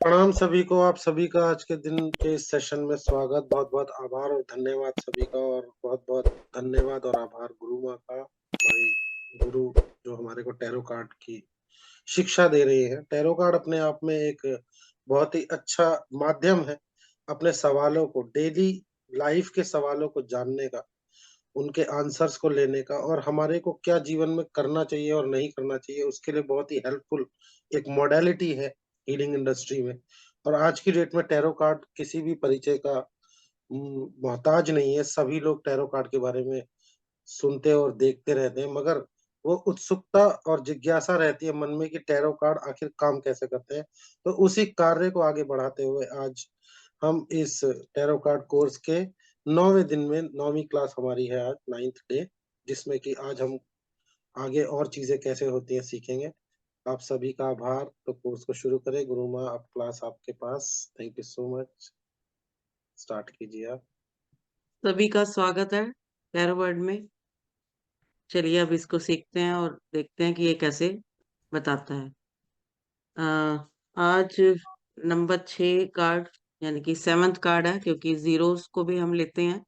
प्रणाम सभी को। आप सभी का आज के दिन के इस सेशन में स्वागत। बहुत बहुत आभार और धन्यवाद सभी का। और बहुत बहुत धन्यवाद और आभार गुरु माँ का, हमारी गुरु जो हमारे को टैरो कार्ड की शिक्षा दे रही है। टैरो कार्ड अपने आप में एक बहुत ही अच्छा माध्यम है अपने सवालों को, डेली लाइफ के सवालों को जानने का, उनके आंसर्स को लेने का, और हमारे को क्या जीवन में करना चाहिए और नहीं करना चाहिए उसके लिए बहुत ही हेल्पफुल एक मॉडलिटी है हीलिंग इंडस्ट्री में। और आज की डेट में टैरो कार्ड किसी भी परिचय का मोहताज नहीं है। सभी लोग टैरो कार्ड के बारे में सुनते और देखते रहते हैं, मगर वो उत्सुकता और जिज्ञासा रहती है मन में कि टैरो कार्ड आखिर काम कैसे करते हैं। तो उसी कार्य को आगे बढ़ाते हुए आज हम इस टैरो कार्ड कोर्स के 9वें दिन में, 9वीं क्लास हमारी है आज, 9th डे, जिसमें कि आज हम आगे और चीजें कैसे होती हैं सीखेंगे। आप सभी का आभार। तो कोर्स को शुरू करें। गुरु माँ, अब क्लास आपके पास। Thank you so much. Start कीजिए आप। सभी का स्वागत है टैरो वर्ड में। चलिए अब इसको सीखते हैं और देखते हैं कि ये कैसे बताता है। आ, आज नंबर 6 कार्ड यानी कि 7th कार्ड है, क्योंकि जीरोस को भी हम लेते हैं।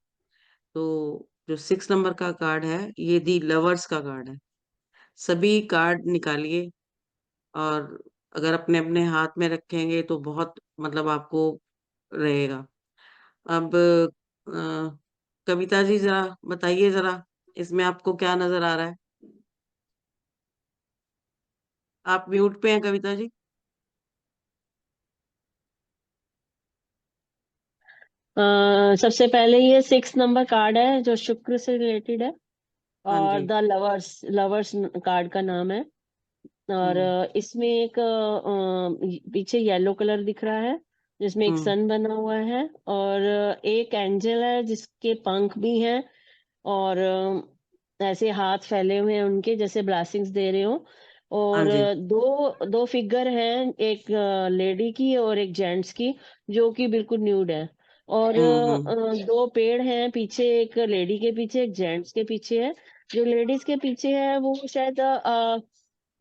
तो जो 6 नंबर का कार्ड है ये दी लवर्स का कार्ड है। सभी कार्ड निकालिए और अगर अपने अपने हाथ में रखेंगे तो बहुत मतलब आपको रहेगा। अब कविता जी जरा बताइए, जरा इसमें आपको क्या नजर आ रहा है? आप म्यूट पे हैं कविता जी। सबसे पहले ये 6 नंबर कार्ड है जो शुक्र से रिलेटेड है। हाँ और जी। द लवर्स लवर्स कार्ड का नाम है। और हम्म। इसमें एक पीछे येलो कलर दिख रहा है जिसमें एक हम्म। सन बना हुआ है। और एक एंजल है जिसके पंख भी हैं। और ऐसे हाथ फैले हुए हैं उनके, जैसे ब्लेसिंग्स दे रहे हो। हाँ और जी। दो दो फिगर हैं, एक लेडी की और एक जेंट्स की, जो कि बिल्कुल न्यूड है। और हम्म। दो पेड़ हैं पीछे, एक लेडी के पीछे एक जेंट्स के पीछे है। जो लेडीज के पीछे है वो शायद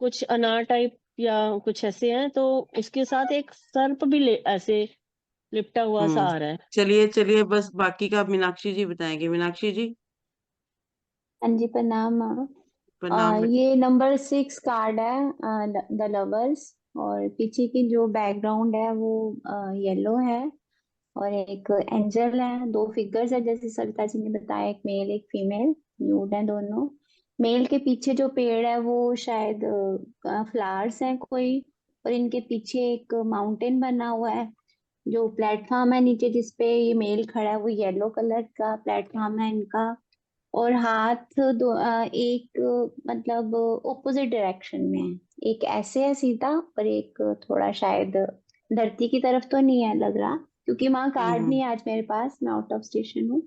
कुछ अनार टाइप या कुछ ऐसे हैं, तो उसके साथ एक सर्प भी ऐसे लिपटा हुआ सा हम्म। आ रहा है। चलिए चलिए, बस बाकी का मीनाक्षी जी बताएंगे। मीनाक्षी जी। हाँ जी, प्रणाम। प्रणाम बेटी। ये नंबर 6 कार्ड है, द लवर्स। और पीछे की जो बैकग्राउंड है वो येलो है। और एक एंजल है, दो फिगर्स है जैसे सरिता जी ने बताया, एक मेल एक फीमेल, न्यूड है दोनों। मेल के पीछे जो पेड़ है वो शायद फ्लावर्स हैं कोई। और इनके पीछे एक माउंटेन बना हुआ है। जो प्लेटफॉर्म है नीचे जिसपे ये मेल खड़ा है वो येलो कलर का प्लेटफॉर्म है इनका। और हाथ एक मतलब ऑपोजिट डायरेक्शन में है। एक ऐसे है सीधा, और एक थोड़ा शायद धरती की तरफ तो नहीं है लग रहा, क्योंकि वहाँ कार्ड हम्म। नहीं है आज मेरे पास, मैं आउट ऑफ स्टेशन हूँ।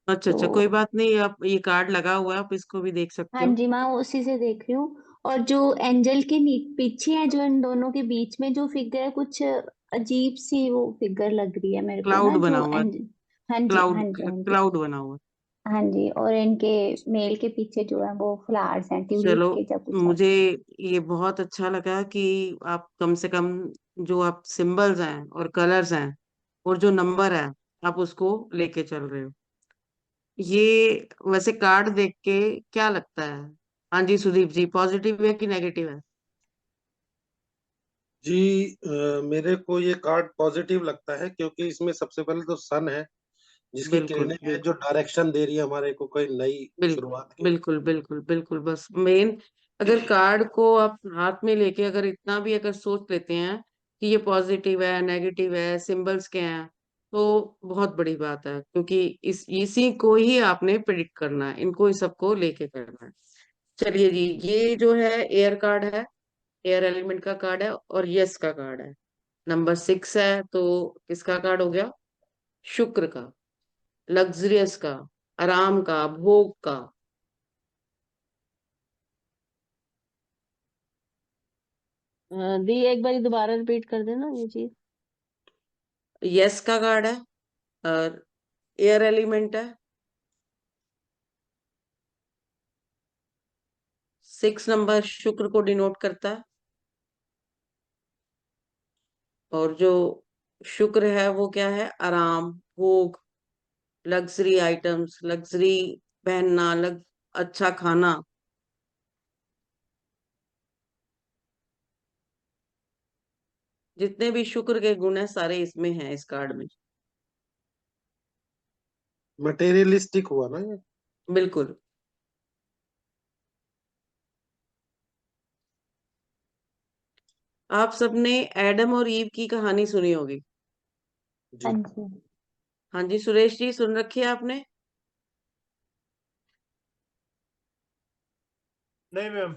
अच्छा अच्छा, कोई तो बात नहीं। आप ये कार्ड लगा हुआ है, आप इसको भी देख सकते हाँ हो। जी, मैं उसी से देख रही हूँ। और जो एंजल के पीछे है, जो इन दोनों के बीच में जो फिगर है, कुछ अजीब सी वो फिगर लग रही है मेरे को ना, क्लाउड बना जो हुआ है। एंजल। हाँ जी, क्लाउड हाँ जी, हाँ जी। क्लाउड बना हुआ है। हाँ जी, और इनके मेल के पीछे जो है वो फ्लावर्स हैं, ट्यूलिप चलो, के जब कुछ मुझे ऐसे। ये बहुत अच्छा लगा कि आप कम से कम जो आप सिंबल्स हैं और कलर्स हैं और जो नंबर है, आप उसको लेके चल रहे हो। ये वैसे कार्ड देख के क्या लगता है? हाँ जी सुदीप जी, पॉजिटिव है कि नेगेटिव है? जी, मेरे को ये कार्ड पॉजिटिव लगता है, क्योंकि इसमें सबसे पहले तो सन है जिसकी बिल्कुल किरणें हैं जो बिल्कुल। डायरेक्शन दे रही है हमारे को कोई नई बिल्कुल शुरुआत की। बिल्कुल बिल्कुल बिल्कुल। बस मेन, अगर कार्ड को आप हाथ में लेके अगर इतना भी अगर सोच लेते हैं कि ये पॉजिटिव है नेगेटिव है, सिंबल्स के हैं, तो बहुत बड़ी बात है, क्योंकि इसी को ही आपने प्रिडिक्ट करना है, इनको ही सबको लेके करना है। चलिए जी, ये जो है एयर कार्ड है, एयर एलिमेंट का कार्ड है और यस का कार्ड है। नंबर 6 है, तो किसका कार्ड हो गया? शुक्र का, लग्जरियस का, आराम का, भोग का। दी एक बार दोबारा रिपीट कर देना ये चीज। यस का कार्ड है और एयर एलिमेंट है। 6 नंबर शुक्र को डिनोट करता है। और जो शुक्र है वो क्या है? आराम, भोग, लग्जरी आइटम्स, लग्जरी पहनना, अच्छा खाना। जितने भी शुक्र के गुण है सारे इसमें हैं, इस कार्ड में। मटेरियलिस्टिक हुआ ना ये। बिल्कुल। आप सबने एडम और ईव की कहानी सुनी होगी। हाँ जी। जी। हाँ जी, सुरेश जी, सुन रखी है आपने? नहीं मैम।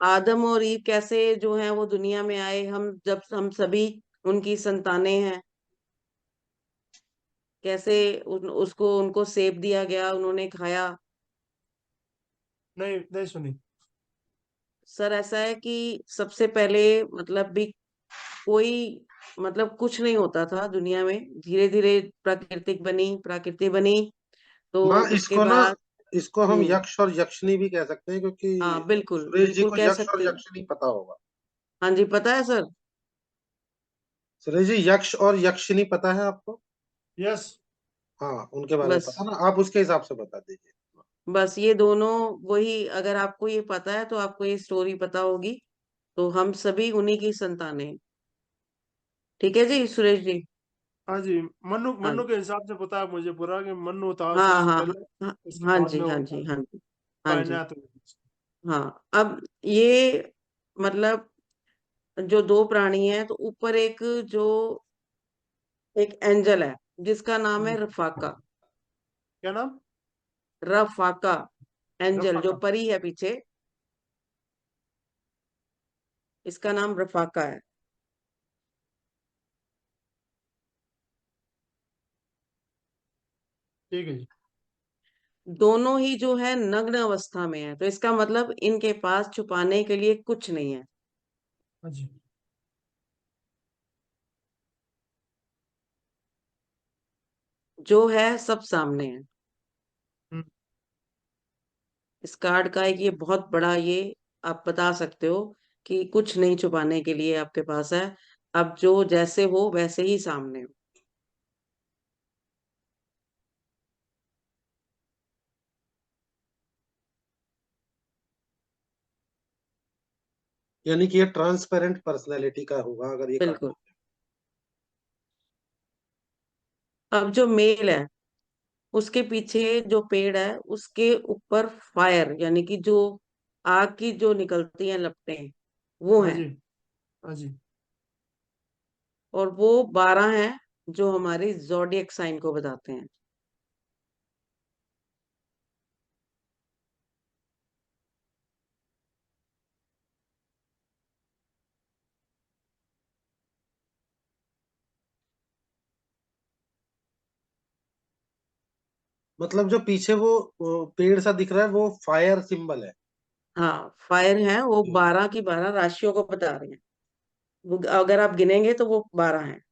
आदम और ईव कैसे जो है वो दुनिया में आए, हम सभी उनकी संतानें हैं। कैसे उसको उनको सेब दिया गया, उन्होंने खाया। नहीं नहीं सुनी। सर ऐसा है कि सबसे पहले मतलब भी कोई मतलब कुछ नहीं होता था दुनिया में, धीरे धीरे प्रकृति बनी। तो माँ उसके इसको ना, बाद इसको हम हम्म। यक्ष और यक्षिणी भी कह सकते हैं, क्योंकि हाँ बिल्कुल सुरेश जी बिल्कुल को कह यक्ष और सकते हैं। यक्षिणी पता होगा। हाँ जी, पता है सर। सुरेश जी, यक्ष और यक्षिणी पता है आपको? यस। हाँ, उनके बारे में बस पता ना, आप उसके हिसाब से बता दीजिए। बस ये दोनों, वही अगर आपको ये पता है तो आपको ये स्टोरी पता होगी। तो हम सभी उन्हीं की संतानें हैं। ठीक है जी सुरेश जी। हाँ जी। मन्नू हाँ मन्नू के हिसाब से पता है मुझे पूरा कि मन्नू था हाँ सबसे हाँ पहले। हाँ उसके हाँ बाद जी में हाँ वो जी हाँ जी हाँ जी। कायनात हुई। हाँ, अब ये मतलब जो दो प्राणी हैं, तो ऊपर जो एक एंजल है जिसका नाम है जी। रफाका। क्या नाम? रफाका, एंजल जो रफाका। परी है पीछे, इसका नाम रफाका है। ठीक है जी। दोनों ही जो है नग्न अवस्था में है, तो इसका मतलब इनके पास छुपाने के लिए कुछ नहीं है। हाँ जी। जो है सब सामने है। हम्म। इस कार्ड का एक ये बहुत बड़ा ये आप बता सकते हो कि कुछ नहीं छुपाने के लिए आपके पास है। अब जो जैसे हो वैसे ही सामने हो। यानी कि ये ट्रांसपेरेंट पर्सनैलिटी का होगा अगर ये कार्ड। बिल्कुल। अब जो मेल है उसके पीछे जो पेड़ है उसके ऊपर फायर, यानी कि जो आग की जो निकलती हैं लपटें, वो हाँ हैं। जी। हाँ जी। और वो 12 हैं जो हमारी जोडियक साइन को बताते हैं। मतलब जो पीछे वो पेड़ सा दिख रहा है वो फायर सिंबल है। हाँ, फायर है, वो 12 की 12 राशियों को बता रहे हैं। अगर आप गिनेंगे तो वो 12 हैं।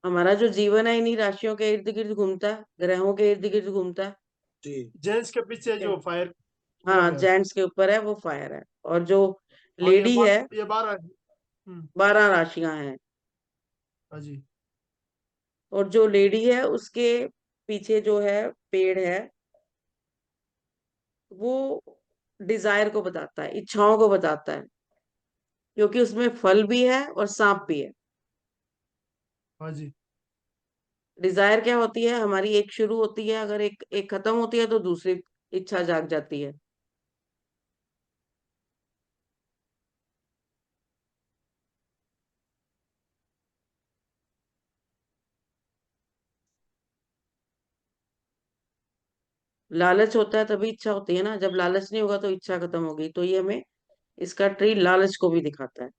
हमारा जो जीवन है इन्हीं राशियों के इर्द गिर्द घूमता है, ग्रहों के इर्द गिर्द घूमता है। जी। जेंट्स के पीछे ठीक है। जो फायर हाँ, ग्रह है। जेंट्स के ऊपर है वो फायर है, और जो और ये लेडी बार है ये 12 है। 12 राशियां हैं। हाँ जी। और जो लेडी है उसके पीछे जो है पेड़ है, वो डिजायर को बताता है, इच्छाओं को बताता है, क्योंकि उसमें फल भी है और सांप भी है। हाँ जी। डिजायर क्या होती है? हमारी एक शुरू होती है, अगर एक एक खत्म होती है तो दूसरी इच्छा जाग जाती है। लालच होता है तभी इच्छा होती है ना, जब लालच नहीं होगा तो इच्छा खत्म होगी। तो ये हमें इसका ट्री लालच को भी दिखाता है।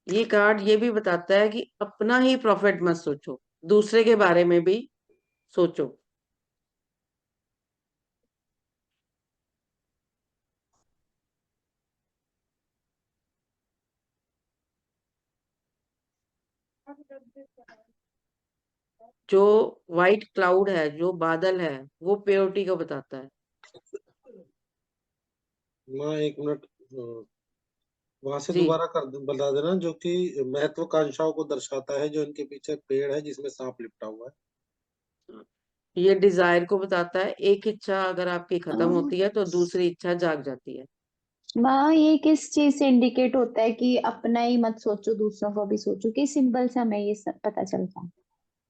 ये कार्ड ये भी बताता है कि अपना ही प्रॉफिट मत सोचो, दूसरे के बारे में भी सोचो। जो व्हाइट क्लाउड है, जो बादल है, वो प्योरिटी को बताता है। माँ एक मिनट, वहां से जी, दोबारा बता देना। जो कि महत्वाकांक्षाओं को दर्शाता है, जो इनके पीछे पेड़ है जिसमें सांप लिपटा हुआ है। ये डिजायर को बताता है। एक इच्छा अगर आपकी खत्म हाँ। होती है तो दूसरी इच्छा जाग जाती है। माँ ये किस चीज से इंडिकेट होता है कि अपना ही मत सोचो, दूसरों को भी सोचो? किस सिंबल से हमें ये सब पता चलता है?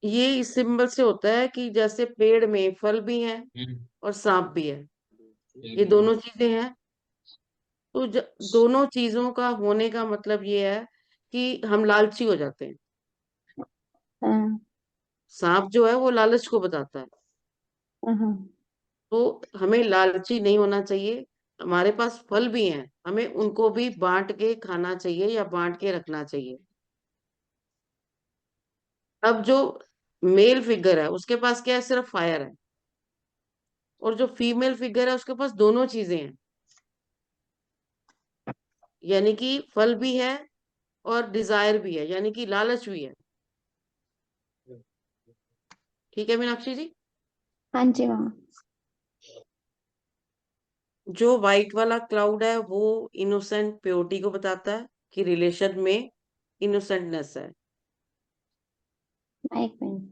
ये इस सिंबल से होता है कि जैसे पेड़ में फल भी है और सांप भी है, ये दोनों चीजें हैं। तो दोनों चीजों का होने का मतलब ये है कि हम लालची हो जाते हैं। हाँ। सांप जो है वो लालच को बताता है। हाँ। तो हमें लालची नहीं होना चाहिए। हमारे पास फल भी हैं, हमें उनको भी बांट के खाना चाहिए या बांट के रखना चाहिए। अब जो मेल फिगर है उसके पास क्या है, सिर्फ फायर है। और जो फीमेल फिगर है उसके पास दोनों चीजें हैं, यानी कि फल भी है और डिजायर भी है, यानी कि लालच भी है। ठीक है मीनाक्षी जी। हाँ जी माँ। जो व्हाइट वाला क्लाउड है वो इनोसेंट प्योरिटी को बताता है कि रिलेशन में इनोसेंटनेस है। एक मिनट।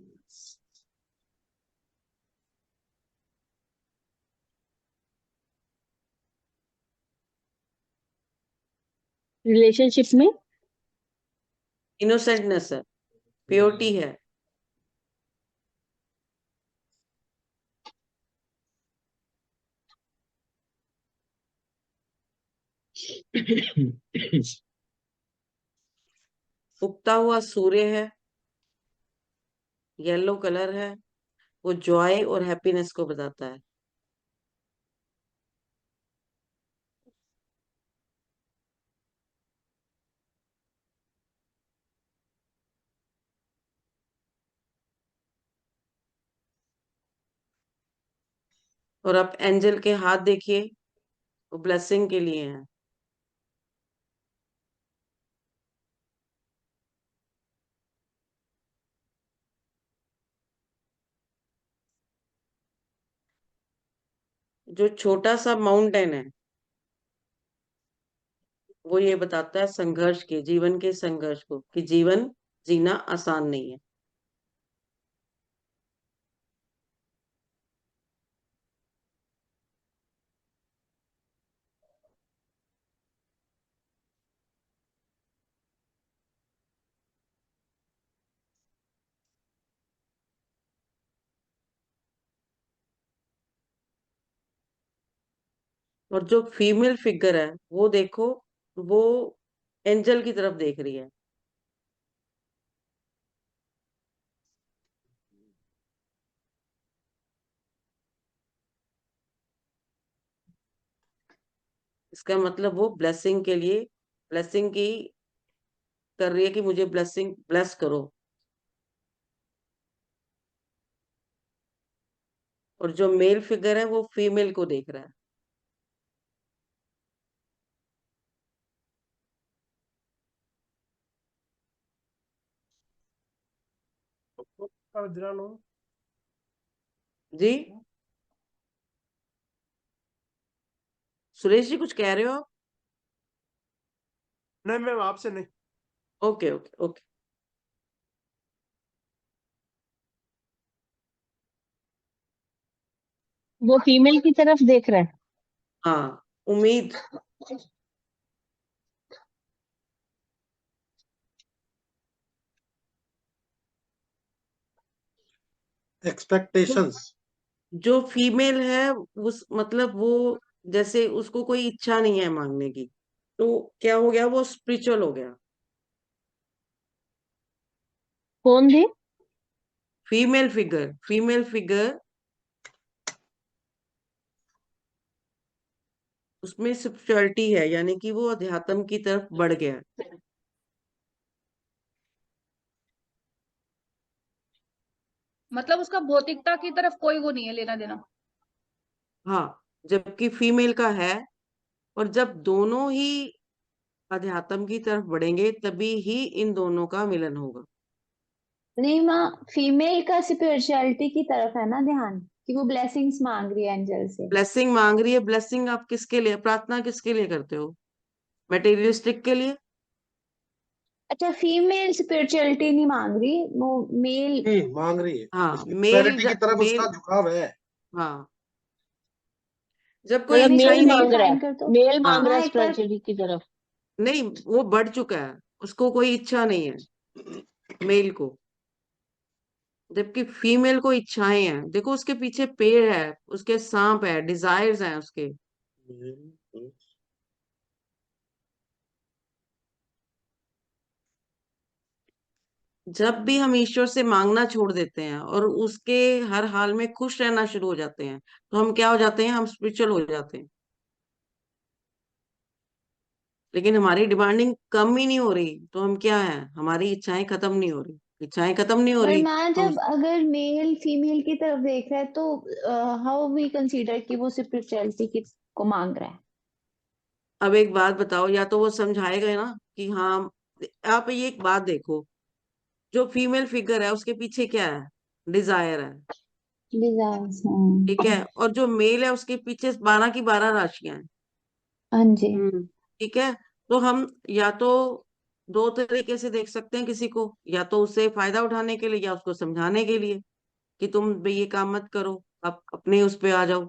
रिलेशनशिप में इनोसेंटनेस है, प्योरिटी है। उगता हुआ सूर्य है, येलो कलर है, वो जॉय और हैप्पीनेस को बताता है। और आप एंजल के हाथ देखिए, वो ब्लेसिंग के लिए हैं। जो छोटा सा माउंटेन है वो ये बताता है संघर्ष के, जीवन के संघर्ष को, कि जीवन जीना आसान नहीं है। और जो फीमेल फिगर है वो देखो, वो एंजल की तरफ देख रही है। इसका मतलब वो ब्लेसिंग के लिए, ब्लेसिंग की कर रही है कि मुझे ब्लेसिंग ब्लेस करो। और जो मेल फिगर है वो फीमेल को देख रहा है। वज्रालो। जी सुरेश जी कुछ कह रहे हो आप? नहीं मैम, आपसे नहीं। Okay okay okay. वो फीमेल की तरफ देख रहा है। हाँ, उम्मीद। जो एक्सपेक्टेशंस। जो फीमेल है उस मतलब वो जैसे उसको कोई इच्छा नहीं है मांगने की, तो क्या हो गया, वो स्पिरिचुअल हो गया। कौन थी? फीमेल फिगर, फीमेल फिगर उसमें स्पिरिचुअलिटी है, यानी कि वो अध्यात्म की तरफ बढ़ गया है। मतलब उसका भौतिकता की तरफ कोई वो नहीं है, लेना देना। हाँ, जबकि फीमेल का है। और जब दोनों ही अध्यात्म की तरफ बढ़ेंगे तभी ही इन दोनों का मिलन होगा। नहीं माँ, फीमेल का स्पिरिचुअलिटी की तरफ है ना ध्यान, कि वो ब्लेसिंग्स मांग रही है एंजल से। ब्लेसिंग मांग रही है। ब्लेसिंग आप किसके लिए, प्रार्थना किसके लिए करते हो? मटेरियलिस्टिक के लिए? अच्छा, फीमेल स्पिरिचुअलिटी नहीं मांग रही, वो मेल। मांग रही है, हाँ, स्पिरिचुअलिटी की तरफ उसका मेल। झुकाव है। हाँ, जब कोई मतलब मेरे को मेल इच्छाएं नहीं। मेल मांग रहा है, फाइंड कर दो। मेल हाँ, मांग रहा है हाँ एक बार। स्पिरिचुअलिटी की तरफ। नहीं, वो बढ़ चुका है, उसको कोई इच्छा नहीं है मेल को। जबकि फीमेल को इच्छाएं हैं। देखो उसके पीछे पेड़ है, उसके सांप है, डिजायर्स हैं उसके। जब भी हम ईश्वर से मांगना छोड़ देते हैं और उसके हर हाल में खुश रहना शुरू हो जाते हैं, तो हम क्या हो जाते हैं? हम स्पिरिचुअल हो जाते हैं। लेकिन हमारी डिमांडिंग कम ही नहीं हो रही, तो हम क्या है? हमारी इच्छाएं खत्म नहीं हो रही। इच्छाएं खत्म नहीं हो पर रही माँ, तो हम। जब अगर मेल फीमेल की तरफ देख रहा है तो हाउ वी कंसीडर कि वो स्पिरिचुअलिटी की को मांग रहा है? अब एक बात बताओ, या तो वो समझाएगा ना कि हाँ। आप ये एक बात देखो, जो फीमेल फिगर है उसके पीछे क्या है? डिजायर है। डिजायर्स, ठीक हाँ। है, और जो मेल है उसके पीछे 12 की 12 राशियां हैं। हाँ जी। ठीक है। तो हम या तो दो तरीके से देख सकते हैं किसी को, या तो उससे फायदा उठाने के लिए या उसको समझाने के लिए कि तुम भाई ये काम मत करो, आप अपने उस पे आ जाओ।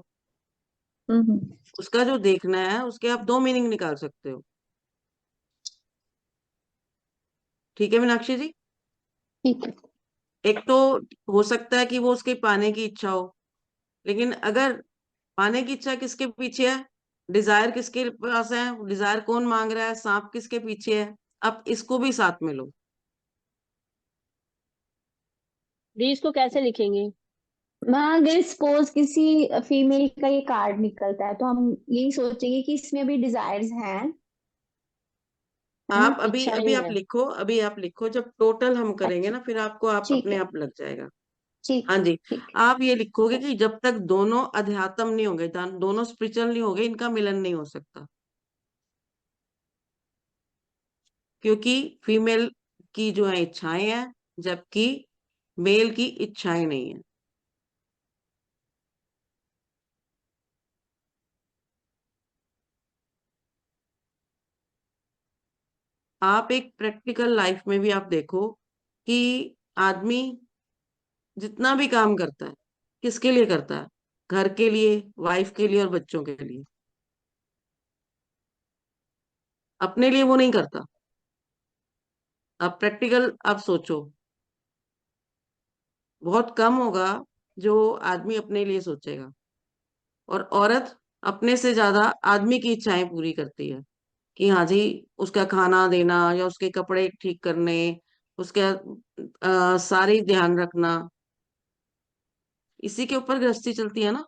हम्म। उसका जो देखना है, उसके आप दो मीनिंग निकाल सकते हो। ठीक है मीनाक्षी जी। ठीक है। एक तो हो सकता है कि वो उसके पाने की इच्छा हो, लेकिन अगर पाने की इच्छा किसके पीछे है, डिजायर किसके पास है, डिजायर कौन मांग रहा है, सांप किसके पीछे है, आप इसको भी साथ में लो। डी इसको कैसे लिखेंगे? माँ, अगर सपोज किसी फीमेल का ये कार्ड निकलता है तो हम यही सोचेंगे कि इसमें भी डिजायर्स हैं, है ना, आप अभी अभी इच्छाएं आप हैं। लिखो, अभी आप लिखो, जब टोटल हम करेंगे अच्छा। ना फिर आपको आप ठीक अपने है। आप लग जाएगा। ठीक हाँ है। जी। ठीक आप ये लिखोगे कि जब तक दोनों अध्यात्म नहीं होंगे, दोनों स्पिरिचुअल नहीं होंगे, इनका मिलन नहीं हो सकता। क्योंकि फीमेल की जो है इच्छाएं हैं, जबकि मेल की इच्छाएं नहीं है। आप एक प्रैक्टिकल लाइफ में भी आप देखो कि आदमी जितना भी काम करता है, किसके लिए करता है? घर के लिए, वाइफ के लिए और बच्चों के लिए। अपने लिए वो नहीं करता। आप प्रैक्टिकल आप सोचो, बहुत कम होगा जो आदमी अपने लिए सोचेगा। और औरत अपने से ज्यादा आदमी की इच्छाएं पूरी करती है कि हाँ जी, उसका खाना देना या उसके कपड़े ठीक करने, उसका सारी ध्यान रखना, इसी के ऊपर गृहस्थी चलती है ना।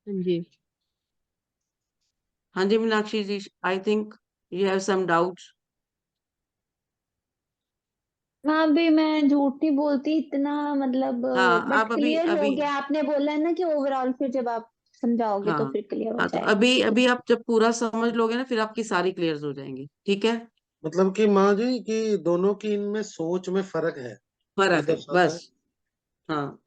हाँ जी। हाँ जी Meenakshi ji, I think you have some doubts. हाँ भी, मैं झूठ नहीं बोलती इतना, मतलब हाँ, बट आप अभी क्लियर हो अभी गया, आपने बोला है ना कि ओवरऑल फिर जब आप समझाओगे तो हाँ। फिर क्लियर हो हाँ, तो जाएगा। अभी अभी आप जब पूरा समझ लोगे ना, फिर आपकी सारी क्लियर हो जाएंगी। ठीक है। मतलब कि माँ जी, कि दोनों की इनमें सोच में फर्क है, ये फर्क है दर्शाता है। बस। हाँ।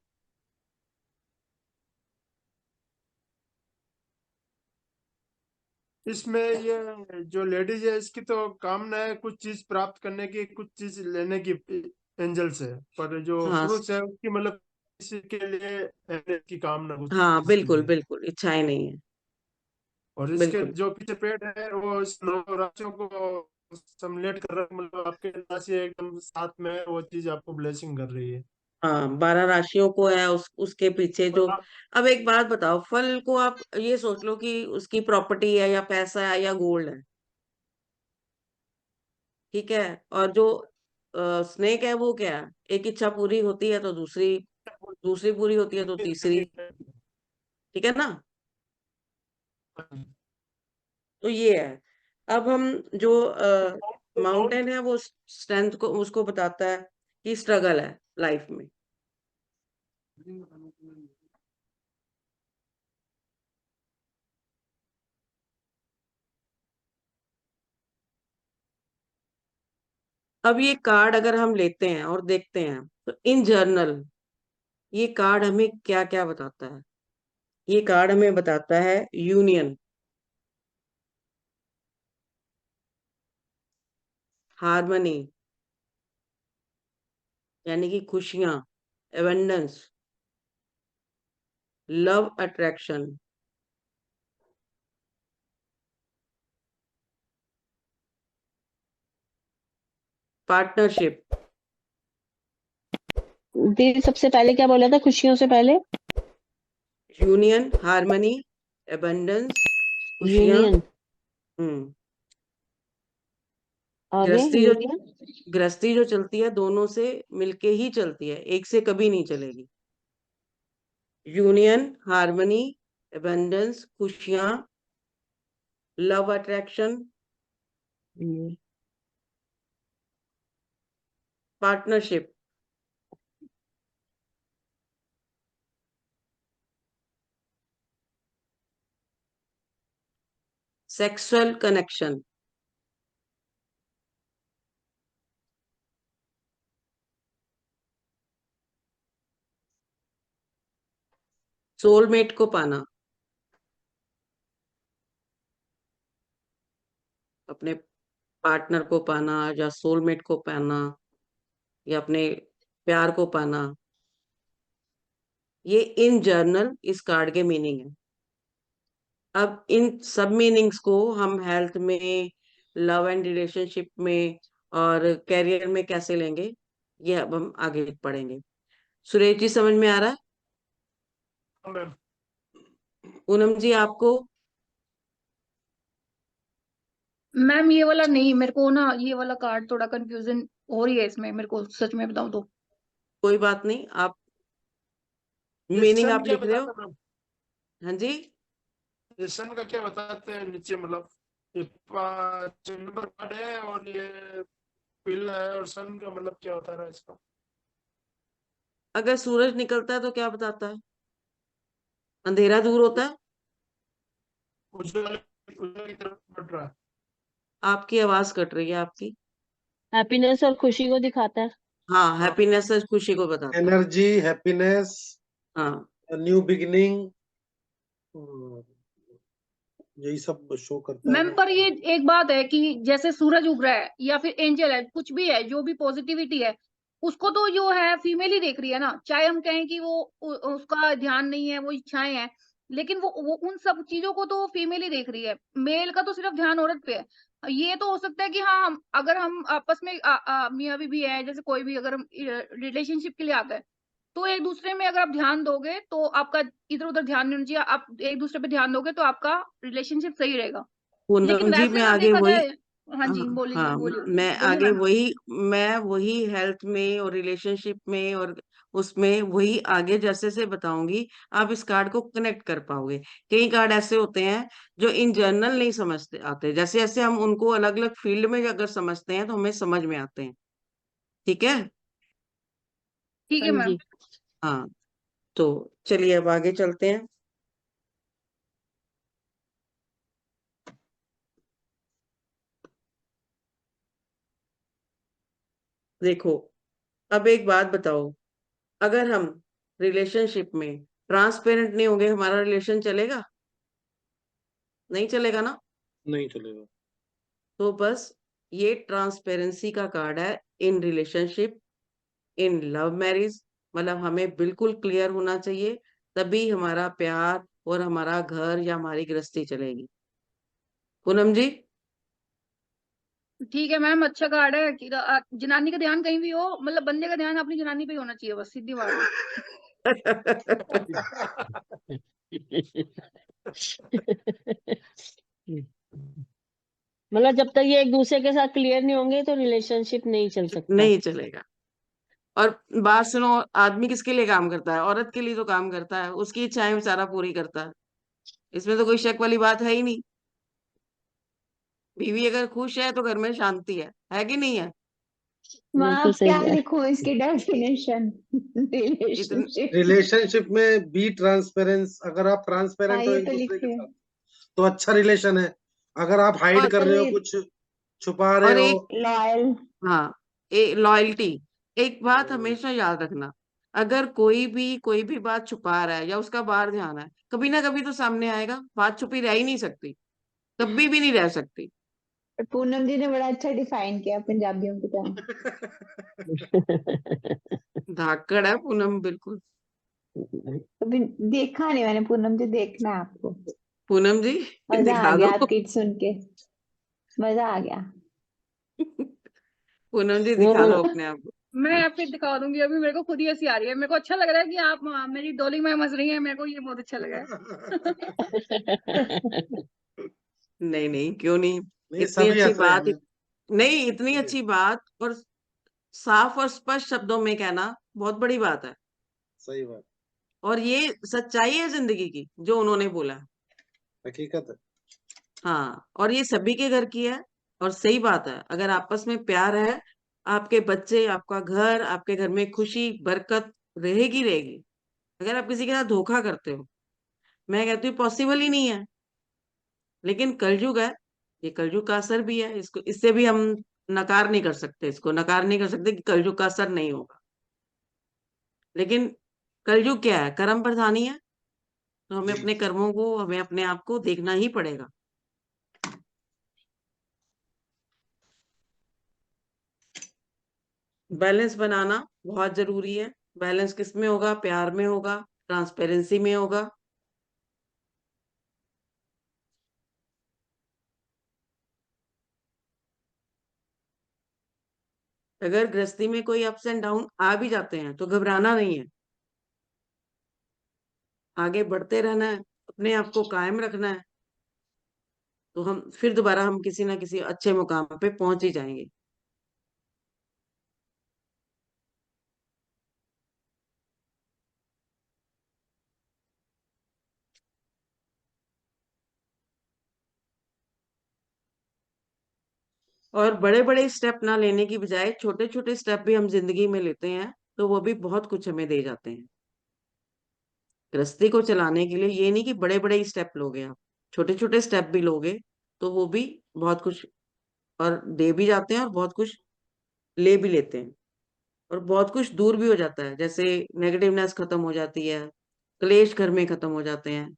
इसमें ये जो लेडीज है इसकी तो कामना है कुछ चीज प्राप्त करने की, कुछ चीज लेने की एंजल से। पर जो हाँ। पुरुष है उसकी मतलब किसी के लिए की कामना कुछ हाँ, चीज की बिल्कुल है। बिल्कुल इच्छाएं नहीं है। और इसके बिल्कुल। जो पीछे पेड़ है वो इस नौ राशियों को सम्मिलित कर रहा है, मतलब आपके राशि एकदम साथ में है, वो चीज आपको ब्लेसिंग कर रही है। हाँ, 12 राशियों को है उसके पीछे जो। और अब एक बात बताओ, फल को आप ये सोच लो कि उसकी प्रॉपर्टी है या पैसा है या गोल्ड है। ठीक है। और जो स्नेक है वो क्या है? एक इच्छा पूरी होती है तो दूसरी, दूसरी पूरी होती है तो तीसरी। ठीक है ना। तो ये है। अब हम जो माउंटेन है वो स्ट्रेंथ को उसको बताता है कि स्ट्रगल है लाइफ में। अब ये कार्ड अगर हम लेते हैं और देखते हैं तो इन जर्नल ये कार्ड हमें क्या क्या बताता है? ये कार्ड हमें बताता है यूनियन, हार्मनी यानी कि खुशियां, एबंडेंस, लव अट्रैक्शन, पार्टनरशिप। दीदी सबसे पहले क्या बोला था खुशियों से पहले? यूनियन, हार्मनी, एबंडेंस, खुशियां। यूनियन, हम्म आगे गृहस्थी जो यूनियन। गृहस्थी जो चलती है दोनों से मिलके ही चलती है, एक से कभी नहीं चलेगी। यूनियन, हार्मनी, एबंडेंस, खुशियां, love attraction, partnership. Sexual connection, soulmate को पाना, अपने पार्टनर को पाना या सोलमेट को पाना या अपने प्यार को पाना। ये इन जर्नल इस कार्ड के मीनिंग है। अब इन सब मीनिंग्स को हम हेल्थ में, लव एंड रिलेशनशिप में और कैरियर में कैसे लेंगे, ये अब हम आगे पढ़ेंगे। सुरेश जी समझ में आ रहा है? हाँ मैम। पूनम जी आपको? मैम ये वाला नहीं, मेरे को ना ये वाला कार्ड थोड़ा कंफ्यूजन हो रही है इसमें, मेरे को सच में बताऊं तो। कोई बात नहीं, आप ये मीनिंग सन आप क्या लिख रहे हो। बताता है मैम? हाँ जी, ये सन का क्या बताते हैं नीचे, मतलब ये 5 नंबर कार्ड है और ये पीला है, और सन का मतलब क्या होता है इसका? अगर सूरज निकलता है तो क्या बताता है? अंधेरा दूर होता है। उज्जवल उज्जवल की तरफ बढ़ रहा है। आपकी आवाज कट रही है आपकी। हैप्पीनेस और खुशी को दिखाता है। हाँ, हाँ। हैप्पीनेस खुशी को बताता है। एनर्जी, हैप्पीनेस, हाँ, न्यू बिगिनिंग, यही सब शो करता मैम है। पर ये एक बात है कि जैसे सूरज उग रहा है या फिर एंजल है, कुछ भी है, जो भी पॉजिटिविटी है, उसको तो जो है फीमेल ही देख रही है ना। चाहे हम कहें कि वो उसका ध्यान नहीं है, वो इच्छाएं हैं, लेकिन वो उन सब चीजों को तो फीमेल ही देख रही है। मेल का तो सिर्फ ध्यान औरत पे है। ये तो हो सकता है कि हाँ, अगर हम आपस में मियाँ बीवी है, जैसे कोई भी अगर हम रिलेशनशिप के लिए आता है, तो एक दूसरे में अगर आप ध्यान दोगे तो आपका इधर उधर ध्यान नहीं होना चाहिए, आप एक दूसरे पे ध्यान दोगे तो आपका रिलेशनशिप सही रहेगा। लेकिन पूनम जी वैसे मैं अगर आगे देखा वही, जाए, हाँ जी हाँ बोलिए हाँ, बोलिए मैं बोलिए आगे मैम। वही हेल्थ में और रिलेशनशिप में और उसमें वही आगे जैसे से बताऊंगी, आप इस कार्ड को कनेक्ट कर पाओगे। कई कार्ड ऐसे होते हैं जो इन जनरल नहीं समझते आते, जैसे जैसे हम उनको अलग अलग फील्ड में अगर समझते हैं तो हमें समझ में आते हैं। ठीक है। ठीक हाँ है मैम। जी। हाँ, तो चलिए अब आगे चलते हैं। देखो, अब एक बात बताओ, अगर हम रिलेशनशिप में ट्रांसपेरेंट नहीं होंगे, हमारा रिलेशन चलेगा? नहीं चलेगा ना। नहीं चलेगा। तो बस ये ट्रांसपेरेंसी का कार्ड है in relationship, in love marriage. मतलब हमें बिल्कुल क्लियर होना चाहिए, तभी हमारा प्यार और हमारा घर या हमारी गृहस्थी चलेगी। पूनम जी? ठीक है मैम, अच्छा कार्ड है कि जनानी का ध्यान कहीं भी हो, मतलब बंदे का ध्यान अपनी जनानी पे ही होना चाहिए, बस सीधी बात है। मतलब जब तक ये एक दूसरे के साथ क्लियर नहीं होंगे तो रिलेशनशिप नहीं चल सकता। नहीं चलेगा। और बात सुनो, आदमी किसके लिए काम करता है? औरत के लिए तो काम करता है, उसकी इच्छाएं बेचारा पूरी करता है। इसमें तो कोई शक वाली बात है ही नहीं। बीवी अगर खुश है तो घर में शांति है कि नहीं है? वहां बिल्कुल अब सही क्या बात। लिखूं इसकी डेफिनेशन? इतन रिलेशनशिप। रिलेशनशिप में बी ट्रांसपेरेंस, अगर आप हाँ ट्रांसपेरेंट हो ये एक तो दूसरे के लिखे। साथ तो अच्छा रिलेशन है। अगर आप हाइड और कर चलो रहे हो, ये कुछ छुपा रहे और हो, एक, लॉयल। हाँ, लॉयल्टी। एक बात हम्म, हमेशा याद रखना, अगर कोई भी बात छुपा रहा है या उसका बाहर जाना है, कभी ना कभी तो सामने आएगा। बात छुपी रह ही नहीं सकती, कभी भी नहीं रह सकती। और पूनम जी ने बड़ा अच्छा डिफाइन किया पंजाबियों की तरह। धाकड़ है पूनम, बिल्कुल। कभी देखा नहीं मैंने पूनम जी, देखना है आपको। पूनम जी मजा आ दिखा गया दो। आपकी सुन के, मजा आ गया। पूनम जी वो दिखा दो अपने आप को। मैं फिर दिखा दूंगी, अभी मेरे को खुद ही हंसी आ रही है। मेरे को अच्छा लग रहा है कि आप मेरी डॉली में हंस रही हैं, मेरे को ये बहुत अच्छा लगा है। नहीं नहीं, क्यों नहीं। नहीं इतनी सभी अच्छी हंस रहे बात, हैं। नहीं, इतनी जी, अच्छी बात और साफ और स्पष्ट शब्दों में कहना बहुत बड़ी बात है। सही बात, और ये सच्चाई है जिंदगी की जो उन्होंने बोला है। हकीकत है। हाँ, और ये सभी के घर की है। और सही बात है, अगर आपस में प्यार है, आपके बच्चे, आपका घर, आपके घर में खुशी बरकत रहेगी रहेगी। अगर आप किसी के साथ धोखा करते हो, मैं कहती हूँ पॉसिबल ही नहीं है। लेकिन कलयुग है, ये कलयुग का असर भी है, इसको इससे भी हम नकार नहीं कर सकते, इसको नकार नहीं कर सकते कि कलयुग का असर नहीं होगा। लेकिन कलयुग क्या है, कर्म प्रधानी है। तो हमें जी अपने कर्मों को, हमें अपने आप को देखना ही पड़ेगा। बैलेंस बनाना बहुत जरूरी है। बैलेंस किस में होगा? प्यार में होगा, ट्रांसपेरेंसी में होगा। अगर गृहस्थी में कोई अप्स एंड डाउन आ भी जाते हैं तो घबराना नहीं है, आगे बढ़ते रहना है, अपने आप को कायम रखना है। तो हम फिर दोबारा हम किसी ना किसी अच्छे मुकाम पे पहुंच ही जाएंगे। और बड़े बड़े स्टेप ना लेने की बजाय छोटे छोटे स्टेप भी हम जिंदगी में लेते हैं तो वो भी बहुत कुछ हमें दे जाते हैं। गृहस्थी को चलाने के लिए ये नहीं कि बड़े बड़े स्टेप लोगे आप, छोटे छोटे स्टेप भी लोगे तो वो भी बहुत कुछ और दे भी जाते हैं, और बहुत कुछ ले भी लेते हैं। और बहुत कुछ दूर भी हो जाता है, जैसे नेगेटिवनेस खत्म हो जाती है, क्लेश घर में खत्म हो जाते हैं,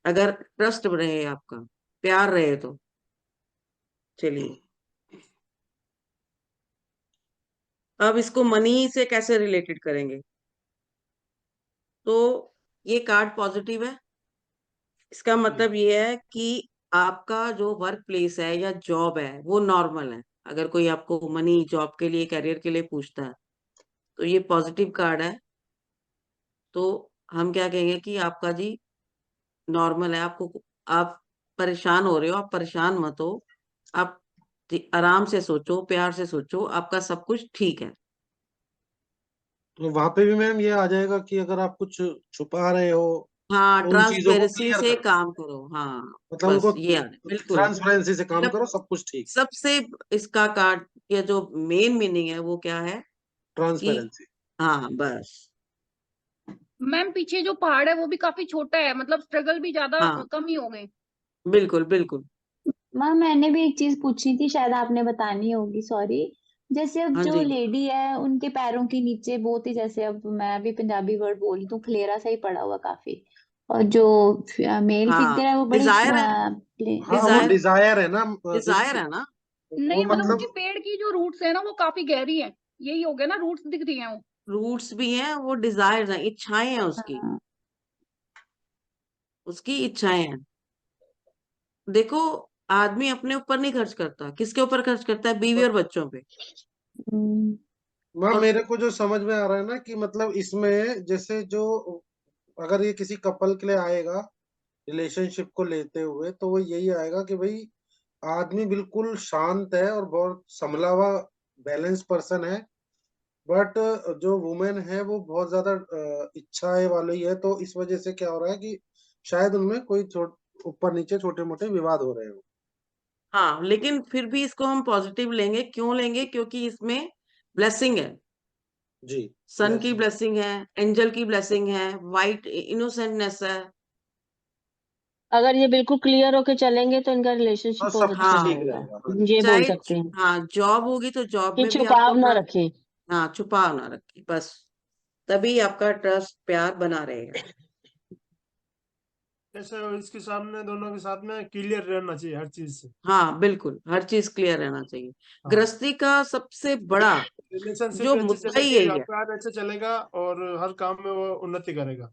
अगर ट्रस्ट रहे, आपका प्यार रहे तो। चलिए, अब इसको मनी से कैसे रिलेटेड करेंगे? तो ये कार्ड पॉजिटिव है। इसका जी। मतलब ये है कि आपका जो वर्क प्लेस है या जॉब है वो नॉर्मल है। अगर कोई आपको मनी, जॉब के लिए, करियर के लिए पूछता है तो ये पॉजिटिव कार्ड है। तो हम क्या कहेंगे कि आपका जी नॉर्मल है। आपको, आप परेशान हो रहे हो, आप परेशान मत हो। आप आराम से सोचो, प्यार से सोचो, आपका सब कुछ ठीक है। तो वहां पे भी मैम ये आ जाएगा कि अगर आप कुछ छुपा रहे हो हाँ, तो उन चीजों को ट्रांसपेरेंसी क्लियर से करो, काम करो। हाँ, मतलब बस उनको ये आ रहा है, बिल्कुल। ट्रांसपेरेंसी से काम मतलब करो, सब कुछ ठीक। सबसे इसका कार्ड के जो मेन मीनिंग है वो क्या है कि ट्रांसपेरेंसी। हाँ, बस। मैम पीछे जो पहाड़ है वो भी काफी छोटा है, मतलब स्ट्रगल भी ज्यादा हाँ, कम ही हो गए। बिल्कुल बिल्कुल। माँ मैंने भी एक चीज पूछनी थी, शायद आपने बतानी होगी, सॉरी। जैसे अब हाँ जो जी। लेडी है उनके पैरों के नीचे बहुत ही, जैसे अब मैं भी पंजाबी वर्ड बोली तो खलेरा सा ही पड़ा हुआ काफी, और जो मेल हाँ, फिगर है वो बड़ी डिजायर है, हाँ वो डिजायर, डिजायर है ना, डिजायर है ना। वो नहीं मतलब उनके मतलब पेड़ की जो रूट्स है ना वो काफी गहरी है, यही हो गया ना, रूट्स दिख रही है वो। रूट्स भी हैं, वो डिजायर हैं, इच्छाएं हैं उसकी, हाँ। उसकी इच्छाएं हैं। देखो, आदमी अपने ऊपर नहीं खर्च करता, किसके ऊपर खर्च करता है? बीवी और बच्चों पे। हम्म, मैम और मेरे को जो समझ में आ रहा है ना कि मतलब इसमें जैसे जो, अगर ये किसी कपल के लिए आएगा रिलेशनशिप को लेते हुए, तो वो यही आएगा कि भाई आदमी बिल्कुल शांत है और बहुत संभला हुआ बैलेंस पर्सन है, बट जो वुमेन है वो बहुत ज्यादा इच्छाएं वाली है, तो इस वजह से क्या हो रहा है कि शायद उनमें कोई ऊपर नीचे छोटे मोटे विवाद हो रहे हो। हाँ, लेकिन फिर भी इसको हम पॉजिटिव लेंगे। क्यों लेंगे? क्योंकि इसमें ब्लेसिंग है, जी। सन की ब्लेसिंग। ब्लेसिंग है, एंजल की ब्लेसिंग है, वाइट इनोसेंटनेस है। अगर ये बिल्कुल क्लियर होके चलेंगे तो इनका और रिलेशनशिप बहुत सब अच्छा कुछ हाँ ठीक रहेगा, रहेगा। हाँ जी। ये बोल चाहे सकते हैं हाँ जॉब होगी तो जॉब कि में भी आपको छुपाव ना अपना रखें। हाँ छुपाव ना रखे बस, तभी आपका ट्रस्ट प्यार बना रहेगा। ऐसे इसके सामने दोनों के साथ में क्लियर रहना चाहिए हर चीज से। हाँ बिल्कुल, हर चीज क्लियर रहना चाहिए। हाँ, गृहस्थी का सबसे बड़ा रिलेशनशिप जो अच्छे मुद्दा ही चलेगी, यही है। प्यार अच्छे चलेगा और हर काम में वो उन्नति करेगा।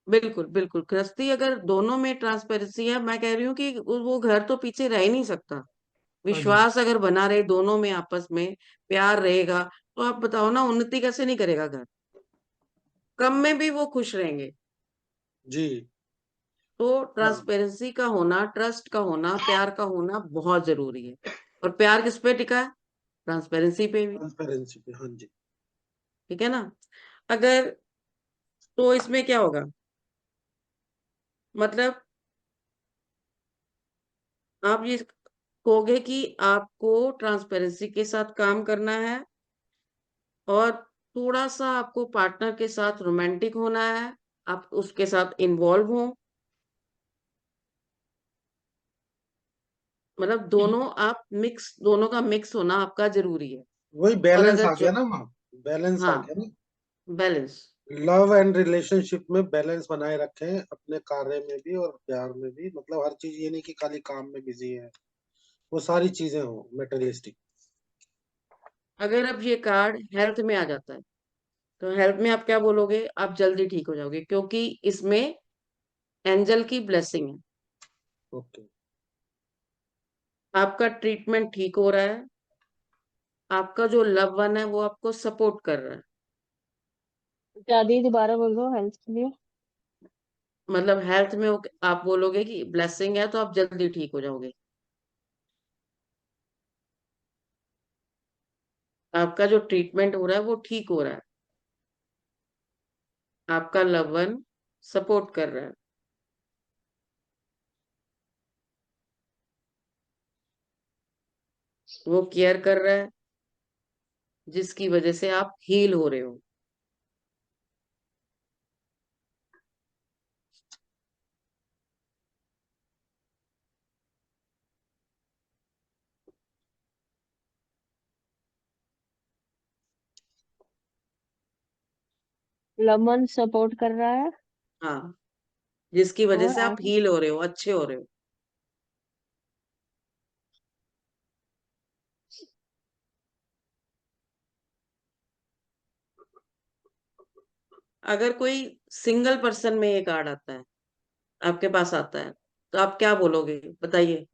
बिल्कुल बिल्कुल, गृहस्थी अगर दोनों में ट्रांसपेरेंसी है, मैं कह रही हूँ कि वो घर तो पीछे रह ही नहीं सकता। हाँ जी। विश्वास अगर बना रहे दोनों में, आपस में प्यार रहेगा, तो आप बताओ ना, उन्नति कैसे नहीं करेगा घर। कम में भी वो खुश रहेंगे। जी। तो हाँ, ट्रांसपेरेंसी का होना, ट्रस्ट का होना, प्यार का होना बहुत जरूरी है। और प्यार किस पे टिका है? ट्रांसपेरेंसी पे भी। ट्रांसपेरेंसी पे। हाँ जी। ठीक है ना? अगर तो इसमें क्या होगा, मतलब आप ये कहोगे कि आपको ट्रांसपेरेंसी के साथ काम करना है, और थोड़ा सा आपको पार्टनर के साथ रोमांटिक होना है, आप उसके साथ इन्वॉल्व हो, मतलब दोनों आप मिक्स, दोनों का मिक्स होना आपका जरूरी है। वही और बैलेंस अगर आ जो गया ना माँ, बैलेंस आ हाँ, गया ना। बैलेंस। लव एंड रिलेशनशिप में बैलेंस बनाए रखें, अपने कार्य में भी और प्यार में भी। मतलब हर चीज ये नहीं कि खाली काम में बिजी है, वो सारी चीजें हो मेटेरियलिस्टिक। अगर अब ये कार्ड हेल्थ में आ जाता है, तो हेल्थ में आप क्या बोलोगे? आप जल्दी ठीक हो जाओगे, क्योंकि इसमें एंजल की ब्लेसिंग है। ओके। आपका ट्रीटमेंट ठीक हो रहा है, आपका जो लव वन है वो आपको सपोर्ट कर रहा है। क्या दी, दोबारा बोल दो हेल्थ के लिए। मतलब हेल्थ में आप बोलोगे कि ब्लेसिंग है, तो आप जल्दी ठीक हो जाओगे। आपका जो ट्रीटमेंट हो रहा है वो ठीक हो रहा है, आपका लव वन सपोर्ट कर रहा है, वो केयर कर रहा है, जिसकी वजह से आप हील हो रहे हो। लमन सपोर्ट कर रहा है हाँ, जिसकी वजह और से आप आगे। हील हो रहे हो, अच्छे हो रहे हो। अगर कोई सिंगल पर्सन में ये कार्ड आता है, आपके पास आता है, तो आप क्या बोलोगे, बताइए।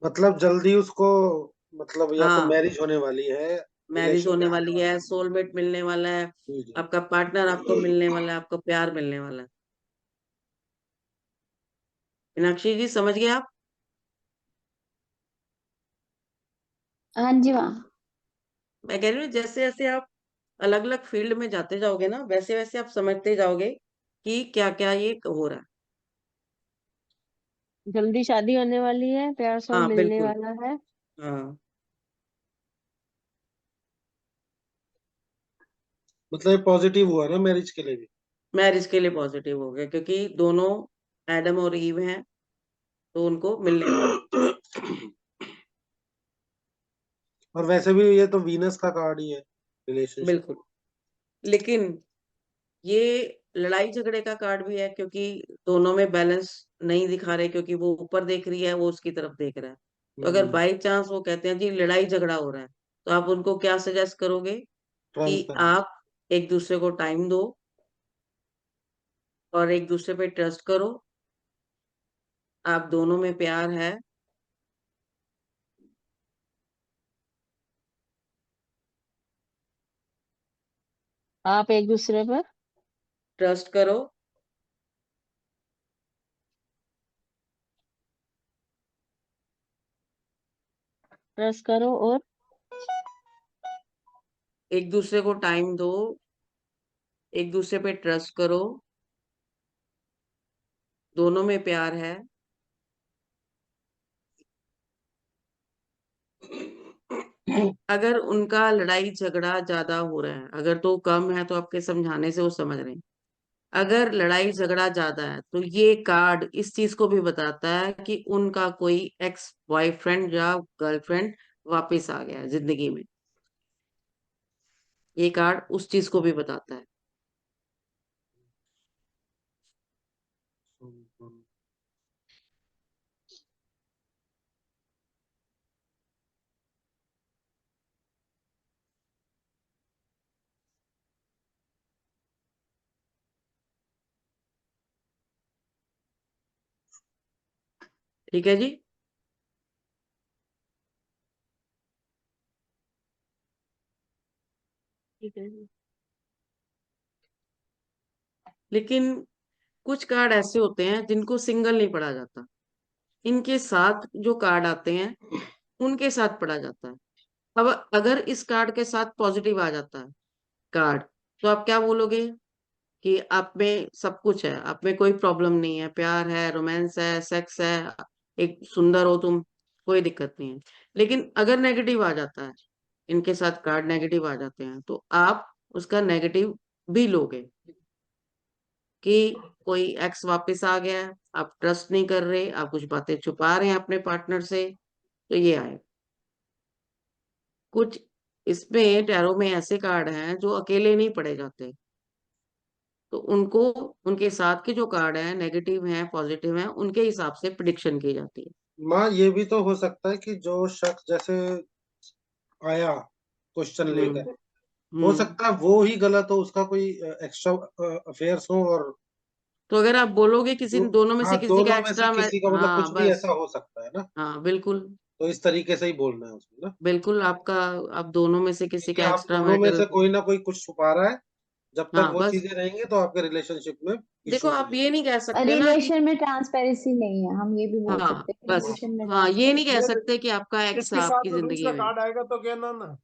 मतलब जल्दी उसको, मतलब या तो हाँ, मैरिज होने वाली है, मैरिज रिलेशन में होने आने वाली वाला है, है। सोलमेट मिलने वाला है, जी जी। आपका पार्टनर आपको मिलने वाला है, आपको प्यार मिलने वाला है। मीनाक्षी जी, समझ गए आप? हाँ जी वाह। मैं कह रही हूँ, जैसे जैसे आप अलग अलग फील्ड में जाते जाओगे ना, वैसे वैसे आप समझते जाओगे कि क्या क्या ये हो रहा है। जल्दी शादी होने वाली है, प्यार सॉन्ग हाँ मिलने बिल्कुल। वाला है। हाँ, मतलब ये पॉजिटिव हुआ ना मैरिज के लिए भी। मैरिज के लिए पॉजिटिव हो गया, क्योंकि दोनों एडम और ईव हैं, तो उनको मिलने वाला। और वैसे भी ये तो वीनस का कार्ड ही है, रिलेशनशिप। बिल्कुल। लेकिन ये लड़ाई झगड़े का कार्ड भी है, क्योंकि दोनों में बैलेंस नहीं दिखा रहे, क्योंकि वो ऊपर देख रही है, वो उसकी तरफ देख रहा है। तो अगर बाई चांस वो कहते हैं जी लड़ाई झगड़ा हो रहा है, तो आप उनको क्या सजेस्ट करोगे? कि ट्रांसपेरेंट। आप एक दूसरे को टाइम दो, और एक दूसरे पे ट्रस्ट करो, आप दोनों में प्यार है, आप एक दूसरे पर ट्रस्ट करो, ट्रस्ट करो और एक दूसरे को टाइम दो, एक दूसरे पे ट्रस्ट करो, दोनों में प्यार है। अगर उनका लड़ाई झगड़ा ज्यादा हो रहा है, अगर तो कम है, तो आपके समझाने से वो समझ रहे हैं। अगर लड़ाई झगड़ा ज्यादा है तो ये कार्ड इस चीज को भी बताता है कि उनका कोई एक्स बॉयफ्रेंड या गर्लफ्रेंड वापस आ गया है जिंदगी में। ये कार्ड उस चीज को भी बताता है। ठीक है जी। ठीक है। लेकिन कुछ कार्ड ऐसे होते हैं जिनको सिंगल नहीं पढ़ा जाता, इनके साथ जो कार्ड आते हैं उनके साथ पढ़ा जाता है। अब अगर इस कार्ड के साथ पॉजिटिव आ जाता है कार्ड, तो आप क्या बोलोगे कि आप में सब कुछ है, आप में कोई प्रॉब्लम नहीं है, प्यार है, रोमांस है, सेक्स है, एक सुंदर हो तुम, कोई दिक्कत नहीं है। लेकिन अगर नेगेटिव आ जाता है, इनके साथ कार्ड नेगेटिव आ जाते हैं, तो आप उसका नेगेटिव भी लोगे कि कोई एक्स वापस आ गया है, आप ट्रस्ट नहीं कर रहे, आप कुछ बातें छुपा रहे हैं अपने पार्टनर से, तो ये आए। कुछ इसमें टैरो में ऐसे कार्ड हैं जो अकेले नहीं पढ़े जाते, तो उनको उनके साथ के जो कार्ड हैं, नेगेटिव हैं पॉजिटिव हैं, उनके हिसाब से प्रिडिक्शन की जाती है। माँ ये भी तो हो सकता है कि जो शख्स जैसे आया क्वेश्चन हम्म। लेकर, हो हम्म। सकता है वो ही गलत हो, उसका कोई एक्स्ट्रा अफेयर्स हो, और तो अगर आप बोलोगे किसी दो, दोनों में से हाँ किसी का दोनों में से एक्स्ट्रा, किसी का मतलब हाँ कुछ भी बस, ऐसा हो सकता है ना। हाँ बिल्कुल। तो इस तरीके से ही बोलना है उसमें ना, बिल्कुल आपका, आप दोनों में से किसी क्योंकि का आप एक्स्ट्रा दोनों में मैरिटल, से कोई ना कोई कुछ छुपा रहा है। जब तक हाँ वो बस। चीजें रहेंगी तो आपके रिलेशनशिप में देखो इश्यूज आप रहेंगे। ये नहीं कह सकते ना कि, रिलेशन में ट्रांसपेरेंसी नहीं है, हम ये भी बोल हाँ सकते हैं बस, रिलेशन में हाँ ये नहीं कह ये ट्रांसपेरेंसी। सकते कि आपका एक्स इसके साथ आपकी में जिंदगी दूसरा में, कार्ड आएगा तो कहना ना,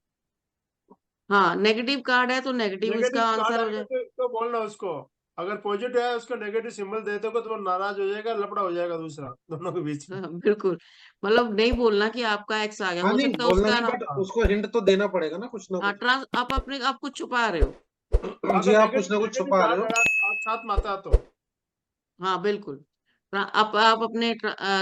हाँ नेगेटिव कार्ड है तो नेगेटिव नेगेटिव इसका कार्ड आंसर हो आएगा जाए। तो बोलना उसको। अगर पॉजिटिव है उसको नेगेटिव सिंबल दे दोगे तो वो नाराज हो जाएगा, लफड़ा हो जाएगा दूसरा दोनों के बीच में। हाँ, बिल्कुल। मतलब नहीं बोलना कि आपका एक्स आ गया, हाँ हो नहीं सकता है बोलना उसका नहीं, ना, बट हाँ, उसको हिंट तो देना पड़ेगा ना, कुछ ना हाँ कुछ। ट्रांस, आप अपने आप कुछ छुपा रहे हो। जी, अगर आप कुछ नेगेटिव ना कुछ नेगेटिव छुपा रहे कार्ड हो। आप साथ में आता तो। हाँ बिल्कुल। आप अपने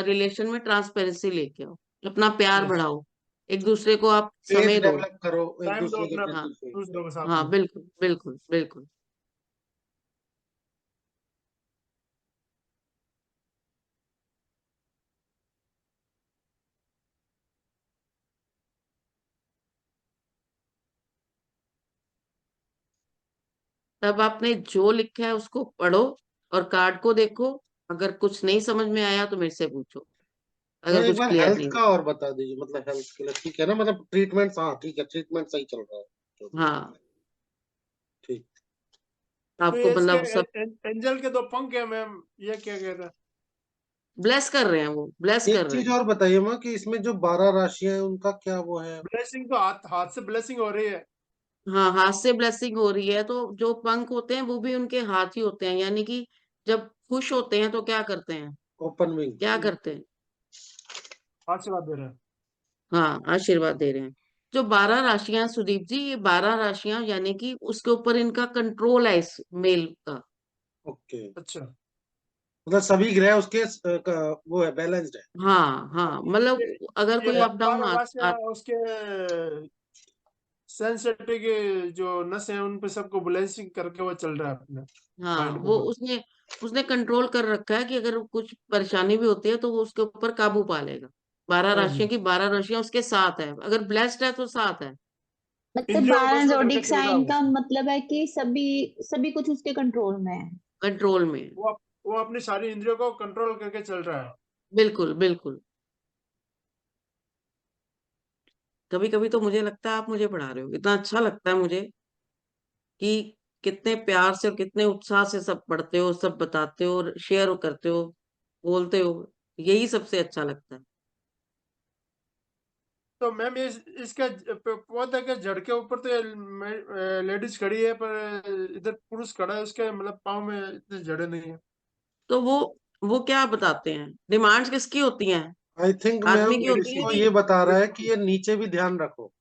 रिलेशन में ट्रांसपेरेंसी लेके आओ, अपना प्यार यस, बढ़ाओ, एक दूसरे को आप फेथ समय दो। डेवलप करो एक टाइम दो दूसरे के अपना हाँ, प्रति। दूसरों के साथ हाँ में। बिल्कुल बिल्कुल बिल्कुल। तब आपने जो लिखा है उसको पढ़ो और कार्ड को देखो। अगर कुछ नहीं समझ में आया तो मेरे से पूछो, मैं अगर एक कुछ बार क्लियर हेल्थ नहीं हो। का और बता दीजिए, मतलब हेल्थ के लिए ठीक है ना, मतलब ट्रीटमेंट, हाँ ठीक है, ट्रीटमेंट सही चल रहा है जो भी है। हाँ, ठीक। तो आपको ये इसके मतलब सब एंजल के दो पंख है मैम, ये क्या कहता है? ब्लेस कर रहे हैं, वो ब्लेस एक कर रहे चीज हैं। और बताइए माँ कि इसमें जो 12 राशियां हैं उनका क्या वो है। ब्लेसिंग तो हाथ हाथ से ब्लेसिंग हो रही है। हाँ, हाथ से ब्लेसिंग हो रही है, तो जो पंख होते हैं वो भी उनके हाथ ही होते हैं, यानी कि जब खुश होते हैं तो क्या करते हैं, ओपन विंग। क्या करते हैं, आशीर्वाद दे रहे हैं। हाँ आशीर्वाद दे रहे हैं। जो 12 राशियां सुदीप जी, ये 12 राशियां यानी कि उसके ऊपर इनका कंट्रोल है इस मेल का। ओके, अच्छा, मतलब सभी ग्रह उसके वो है, बैलेंस्ड है। हाँ हाँ, ये मतलब अगर ये कोई अप डाउन 12 राशियां उसके सेंसिटिव के जो नस है उन पे सबको ब्लेसिंग करके वो चल रहा है अपने हाँ माइंड के वो ऊपर। उसने उसने कंट्रोल कर रखा है कि अगर कुछ परेशानी भी होती है तो वो उसके ऊपर काबू पा लेगा। 12 राशियों की 12 राशियां उसके साथ है, अगर ब्लेस्ड है तो साथ है। मतलब इंद्रियों को 12 बस में करके जोडिक चल रहा है साइन वो। का मतलब है कि सभी सभी कुछ उसके कंट्रोल में है। कंट्रोल में है। वो अपनी सारी इंद्रियों को कंट्रोल करके चल रहा है। बिल्कुल बिल्कुल। कभी कभी तो मुझे लगता है आप मुझे पढ़ा रहे हो, इतना अच्छा लगता है मुझे कि कितने प्यार से और कितने उत्साह से सब पढ़ते हो, सब बताते हो और शेयर करते हो, बोलते हो। यही सबसे अच्छा लगता है। तो मैम इसका पौधे के जड़ के ऊपर तो लेडीज खड़ी है, पर इधर पुरुष खड़ा है, उसके मतलब पाँव में इतने जड़े नहीं है। तो वो क्या बताते हैं, डिमांड्स किसकी होती हैं, आई थिंक आदमी मैम की लेडीज होती की। हैं इसको कि, ये बता रहा है कि ये नीचे भी ध्यान रखो,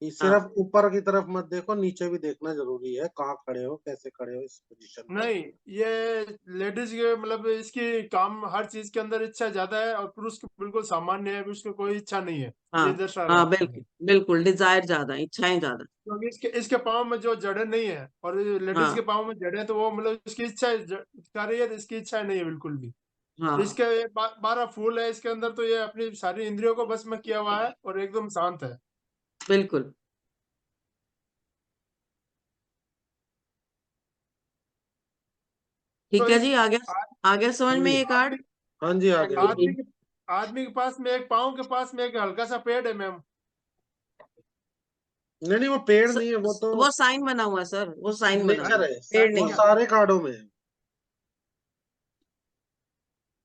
ये हाँ सिर्फ ऊपर की तरफ मत देखो, नीचे भी देखना जरूरी है, कहाँ खड़े हो, कैसे खड़े हो इस पोजीशन पर। नहीं, ये लेडीज के मतलब इसकी काम हर चीज के अंदर इच्छा ज्यादा है और पुरुष के बिल्कुल सामान्य है, उसको कोई इच्छा नहीं है, हाँ ये दर्शा रहा हाँ, है। बिल्कुल बिल्कुल, डिजायर ज्यादा, इच्छाएं ज्यादा। क्योंकि इसके पाँव में जो जड़ें नहीं है और लेडीज के हाँ पाँव में जड़ें, तो वो मतलब इसकी इच्छा कर रही है, तो इसकी इच्छा नहीं है बिल्कुल भी। हाँ, इसके 12 फूल है इसके अंदर, तो ये अपनी सारी इंद्रियों को बस में किया हुआ है और एकदम शांत है। बिल्कुल। तो ठीक है इस जी, आ गया समझ में ये कार्ड? आदमी हाँ जी, आ हाँ गया। जी। आदमी के पास में एक पाँव के पास में एक हल्का सा पेड़ है मैम। नहीं नहीं, वो पेड़ स, नहीं है, वो तो वो साइन बना हुआ है सर, वो साइन बना हुआ सिग्नेचर है, है। पेड़ वो नहीं है। सारे कार्डों में है,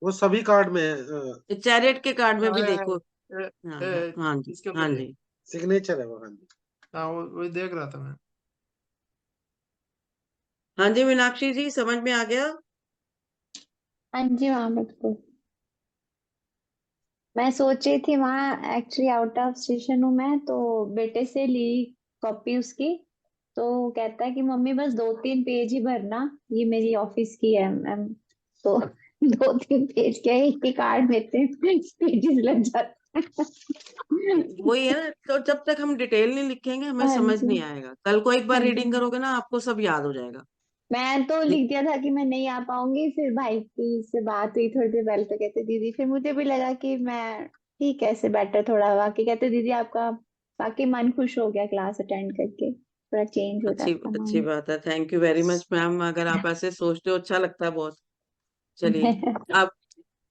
वो सभी कार्ड में है, चैरियट के कार्ड में भी है, देखो। है, हाँ है, हाँ है, हाँ जी, इसके हाँ अंदर है। जी। सिग्नेचर है वो। हाँ जी। हाँ, वही देख रहा था मैं। हाँ जी मीनाक्षी जी, समझ में आ गया? हाँ जी वहाँ बिल्कुल। मैं सोच रही थी वहाँ एक्चुअली आउट ऑफ स्टेशन हूँ मैं, तो बेटे से ली कॉपी उसकी। तो वो कहता है कि मम्मी बस 2-3 पेज ही भरना, ये मेरी ऑफिस की है मैम। तो 2-3 पेज क्या है, एक ही कार्ड में इतने पेजेस लग जाते हैं। वही है ना, तो जब तक हम डिटेल नहीं लिखेंगे हमें हाँ समझ जी। नहीं आएगा। कल को एक बार हाँ जी। रीडिंग करोगे ना, आपको सब याद हो जाएगा। मैं तो लिख दिया था कि मैं नहीं आ पाऊंगी, फिर भाई की से बात हुई थोड़ी देर पहले, तो कहते दीदी, फिर मुझे भी लगा कि मैं ठीक है, ऐसे बेटर थोड़ा, बाकी कहते दीदी आपका बाकी मन खुश हो गया क्लास अटेंड करके, थोड़ा चेंज हो जाता अच्छी माइंड। बात है, thank you very much ma'am, अगर आप ऐसे सोचते हो अच्छा लगता है बहुत। चलिए, आप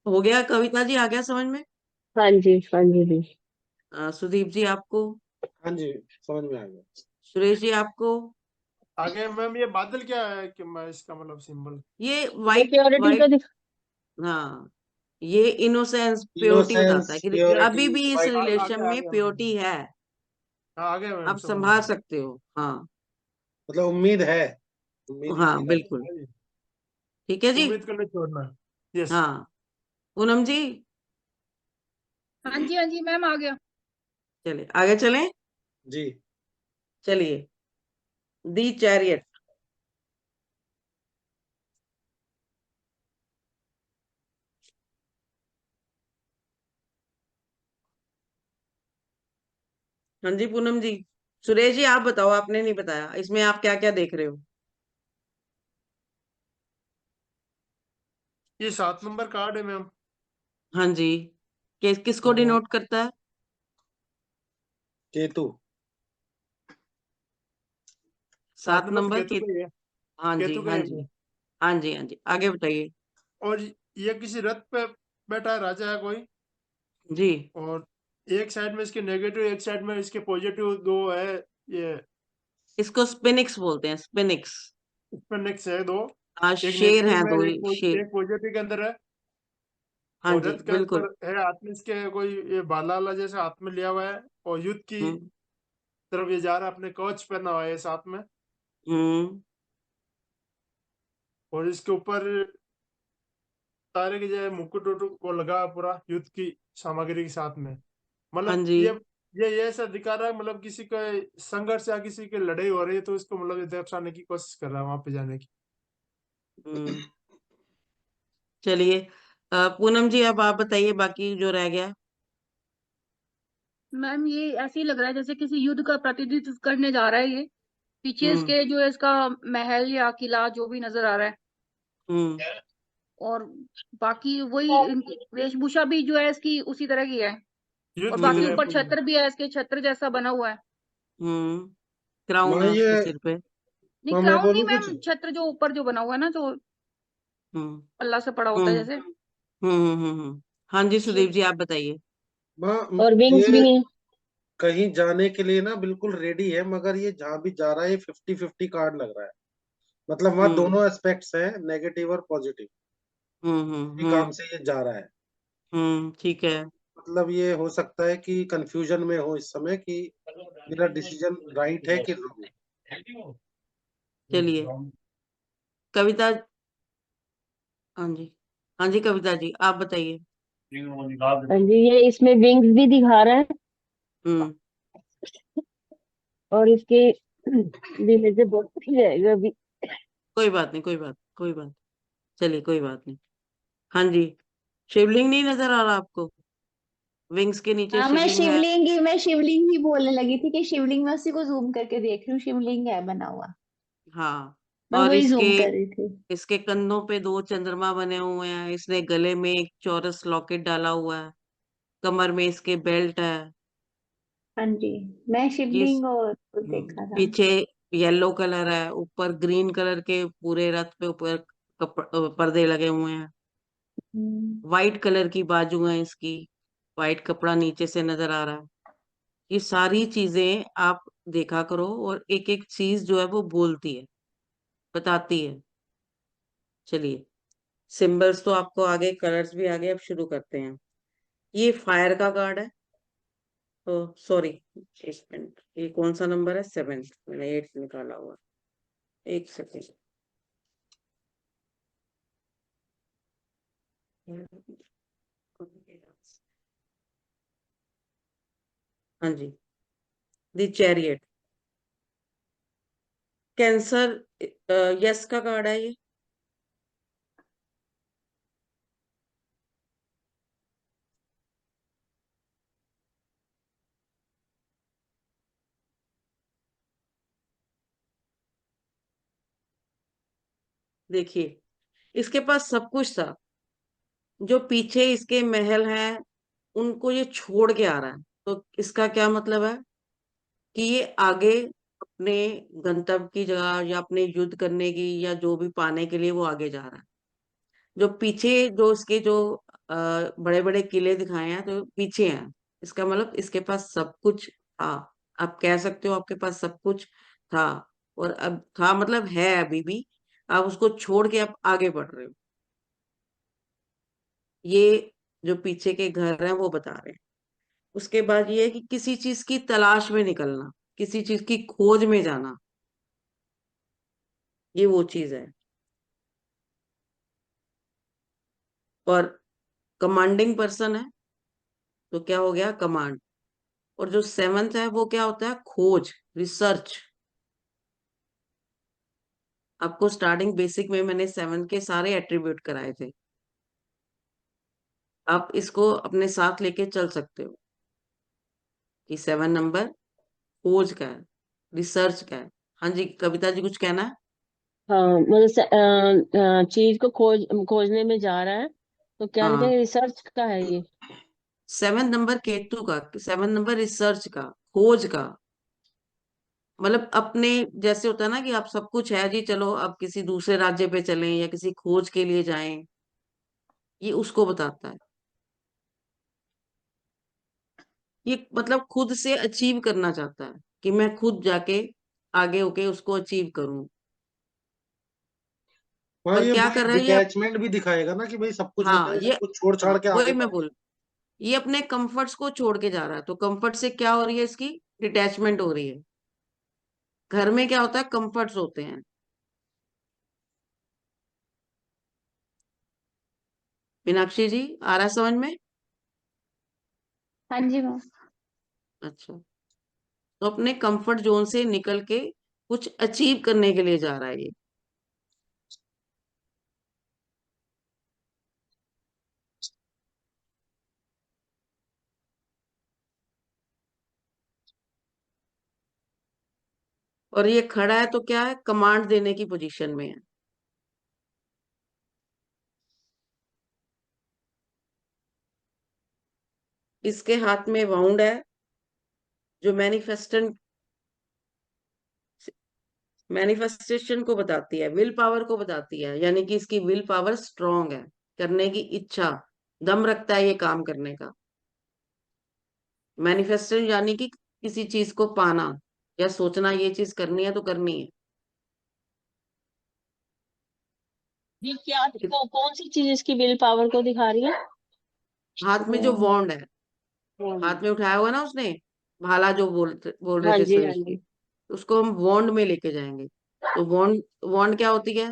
हो गया, कविता जी आ गया समझ में? हाँ जी, हाँ जी जी। सुदीप जी आपको? हाँ जी, समझ में आ गया। सुरेश जी आपको? आगे मैम ये बादल क्या है कि मैं इसका मतलब सिंबल? ये वो वाइट प्योरिटी का वाइट हाँ, ये इनोसेंस, प्योरिटी बताता है इनोसेंस, कि प्योरिटी, अभी भी इस वाइट। रिलेशन आगे में आगे प्योरिटी मैम। है, हाँ, आगे मैम आप समझ में संभाल आया। सकते हो। हाँ मतलब उम्मीद है, उम्मीद हाँ, नहीं है। बिल्कुल। हाँ जी, ठीक है जी। उम्मीद को नहीं छोड़ना। यस। हाँ, पूनम जी, हाँ जी मैम आ गया। चलिए आगे चलें। जी। चलिए, दी चैरियट। हाँ जी पूनम जी, सुरेश जी आप बताओ, आपने नहीं बताया इसमें आप क्या क्या देख रहे हो? ये 7 नंबर कार्ड है मैम। हाँ जी, किसको और डिनोट करता है? केतु। 7 सात नंबर तो नंबर केतु के। का ही है। हाँ जी केतु का हाँ ही जी, है। हाँ जी हाँ जी, आगे बताइए। और ये किसी रथ पे बैठा है, राजा है कोई। जी, और एक साइड में इसके नेगेटिव, एक साइड में इसके पॉजिटिव दो है। ये इसको स्पिनिक्स बोलते हैं, स्पिनिक्स। स्पेनिक्स है दो। हाँ, एक शेर नेगेटिव हैं में, दो शेर। एक पॉजिटिव के अंदर है। हाँ और जी रथ के बिल्कुल। अंदर है हाथ में इसके कोई ये भाला वाला जैसे हाथ में लिया हुआ है, और युद्ध की हम्म तरफ ये जा रहा है, अपने कवच पहना हुआ है साथ में। हम्म। और और इसके ऊपर तारे की जगह मुकुट उकुट वो लगा है पूरा युद्ध की सामग्री के साथ में। हाँ मतलब जी। ये ऐसा दिखा रहा है, मतलब किसी का संघर्ष या किसी की लड़ाई हो रही है, तो इसको मतलब ये दर्शाने की कोशिश कर रहा है वहां पे जाने की। हम्म। चलिए, पूनम जी अब आप बताइए बाकी जो रह गया। मैम ये ऐसे ही लग रहा है जैसे किसी युद्ध का प्रतिनिधित्व करने जा रहा है ये। पीछे हम्म इसके जो है इसका महल या किला जो भी नजर आ रहा है। हम्म। और बाकी वही वेशभूषा भी जो है इसकी उसी तरह की है। युद्ध और की बाकी तरह है ऊपर पूरी। छत्र भी है, इसके छत्र जैसा बना हुआ है। हम्म। क्राउन माँ है ये, उसके सिर पे। नहीं माँ मैं क्राउन नहीं बोलूँ कुछ? मैम, छत्र जो ऊपर जो बना हुआ है ना, जो हम्म पल्ला से पड़ा होता है हम्म जैसे। हाँ जी वो सुदीप जी आप बताइए। माँ और विंग्स भी ये हैं। कहीं जाने के लिए ना बिल्कुल रेडी है, मगर ये जहां भी जा रहा है ये 50-50 कार्ड लग रहा है। मतलब वहाँ हम्म दोनों एस्पेक्ट्स हैं, नेगेटिव और पॉजिटिव, भी काम हम्म। से ये जा रहा है। ठीक है। मतलब ये हो सकता है कि कंफ्यूजन में हो इस समय कि मेरा डिसीजन राइट है कि रॉन्ग। चलिए, कविता। हाँ जी, हाँ जी कविता जी आप बताइए। हाँ जी, ये इसमें विंग्स भी दिखा रहा है। हम्म और इसके भी मेरे से बहुत ही जाएगा अभी। कोई बात नहीं, कोई बात, चलिए कोई बात नहीं। हाँ जी, शिवलिंग नहीं नजर आ रहा आपको? विंग्स के नीचे हाँ, शिवलिंग है। मैं शिवलिंग ही बोलने लगी थी कि शिवलिंग, मैं उसी को जूम करके देख रही हूँ, शिवलिंग है बना हुआ। हाँ, मैं और वही इसके जूम कर रही थी। इसके कंधों पे दो चंद्रमा बने हुए हैं, इसने गले में एक चौरस लॉकेट डाला हुआ है, कमर में इसके बेल्ट है। हाँ जी, मैं ये शिवलिंग और देखा था। पीछे येलो कलर है, ऊपर ग्रीन कलर के पूरे रथ पे ऊपर पर्दे लगे हुए हैं। हम्म। वाइट कलर की बाजू है इसकी, वाइट कपड़ा नीचे से नजर आ रहा है। ये सारी चीजें आप देखा करो, और एक एक चीज जो है वो बोलती है, बताती है। चलिए, सिंबल्स तो आपको आगे, कलर्स भी आगे, अब शुरू करते हैं। ये फायर का कार्ड है। ओ सॉरी, एक मिनट, ये कौन सा नंबर है? 7, मैंने 8 निकाला हुआ। एक सेकेंड। हाँ जी, द चैरियट, कैंसर, यस का कार्ड है ये। देखिए, इसके पास सब कुछ था। जो पीछे इसके महल हैं, उनको ये छोड़ के आ रहा है। तो इसका क्या मतलब है? कि ये आगे अपने गंतव्य की जगह, या अपने युद्ध करने की, या जो भी पाने के लिए वो आगे जा रहा है। जो पीछे, जो इसके जो बड़े बड़े किले दिखाए हैं, तो पीछे हैं। इसका मतलब इसके पास सब कुछ था। आप कह सकते हो आपके पास सब कुछ था, और अब था मतलब है अभी भी। आप उसको छोड़ के आप आगे बढ़ रहे हो। ये जो पीछे के घर हैं वो बता रहे हैं। उसके बाद ये है कि किसी चीज की तलाश में निकलना, किसी चीज की खोज में जाना, ये वो चीज है। और कमांडिंग पर्सन है, तो क्या हो गया? कमांड। और जो सेवंथ है वो क्या होता है? खोज, रिसर्च। आपको स्टार्टिंग बेसिक में मैंने 7 के सारे एट्रीब्यूट कराए थे। आप इसको अपने साथ लेके चल सकते हो कि 7 नंबर खोज का है, रिसर्च का है। हाँ जी, कविता जी कुछ कहना है? हाँ, मतलब चीज को खोजने में जा रहा है, तो क्या हाँ, लिखेंगे? रिसर्च का है ये। 7 नंबर केतु का, 7 नंबर रिसर्च का, खोज का। मतलब अपने, जैसे होता है ना कि आप सब कुछ है जी, चलो अब किसी दूसरे राज्य पे चलें या किसी खोज के लिए जाएं, ये उसको बताता है। ये मतलब खुद से अचीव करना चाहता है, कि मैं खुद जाके आगे होके उसको अचीव करूं। वहाँ पर ये क्या भाई कर रहा है ये डिटैचमेंट भी दिखाएगा ना कि भाई सब कुछ हाँ, है, ये, सब कुछ छोड़ छाड़ हाँ के वही आगे मैं बढ़। बोल, ये अपने कंफर्ट्स को छोड़ के जा रहा है। तो कंफर्ट से क्या हो रही है? इसकी डिटैचमेंट हो रही है। घर में क्या होता है? कंफर्ट्स होते हैं। मीनाक्षी जी, आ रहा है समझ में? हाँ जी मैम। अच्छा, तो अपने कंफर्ट जोन से निकल के कुछ अचीव करने के लिए जा रहा है ये। और ये खड़ा है तो क्या है? कमांड देने की पोजीशन में है। इसके हाथ में वाउंड है, जो मैनिफेस्टेशन को बताती है, विल पावर को बताती है। यानी कि इसकी विल पावर स्ट्रांग है, करने की इच्छा, दम रखता है ये काम करने का। मैनिफेस्टेशन यानी कि किसी चीज को पाना, या सोचना ये चीज करनी है तो करनी है। ये क्या, कौन सी चीज इसकी विल पावर को दिखा रही है? हाथ में जो वॉन्ड है, हाथ में उठाया हुआ ना उसने, भाला जो बोल रहे हाँ थे जी, सुरेश हाँ जी, जी। उसको हम वॉन्ड में लेके जाएंगे। तो वॉन्ड, वॉन्ड क्या होती है?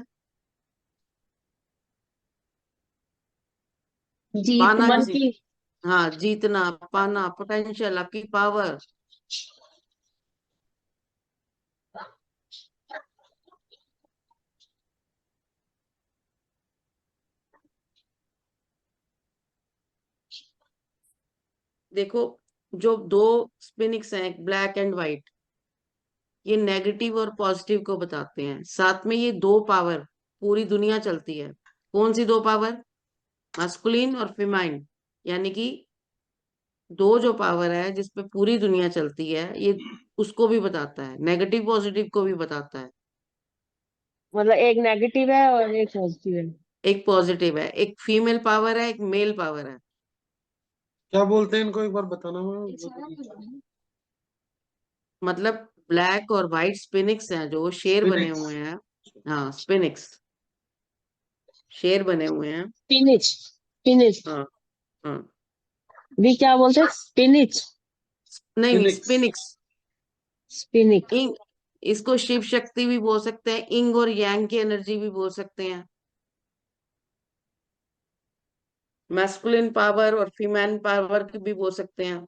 पाना जीतना। मन किसी, की। हाँ, जीतना, पाना, पोटेंशियल, आपकी पावर। देखो, जो दो स्पिनिक्स हैं, ब्लैक एंड व्हाइट, ये नेगेटिव और पॉजिटिव को बताते हैं। साथ में ये दो पावर पूरी दुनिया चलती है। कौन सी दो पावर? मास्कुलिन और फीमाइन, यानी कि दो जो पावर है जिसपे पूरी दुनिया चलती है, ये उसको भी बताता है, नेगेटिव पॉजिटिव को भी बताता है। मतलब एक नेगेटिव है और एक पॉजिटिव है। एक पॉजिटिव है, एक फीमेल पावर है, एक मेल पावर है। क्या बोलते हैं इनको, एक बार बताना मैं। मतलब ब्लैक और व्हाइट स्पिनिक्स हैं जो शेर बने फिनिक्स। हुए हैं। हाँ, स्पिनिक्स शेर बने हुए हैं। स्पिनिच, स्पिनिच हाँ हाँ। भी क्या बोलते हैं? स्पिनिच, नहीं नहीं, फिनिक्स। स्पिनिक्स। स्पिनिक। इंग, इसको शिव शक्ति भी बोल सकते हैं, इंग और यांग की एनर्जी भी बोल सकते हैं, मैस्कुलिन पावर और फीमेल पावर की भी बोल सकते हैं।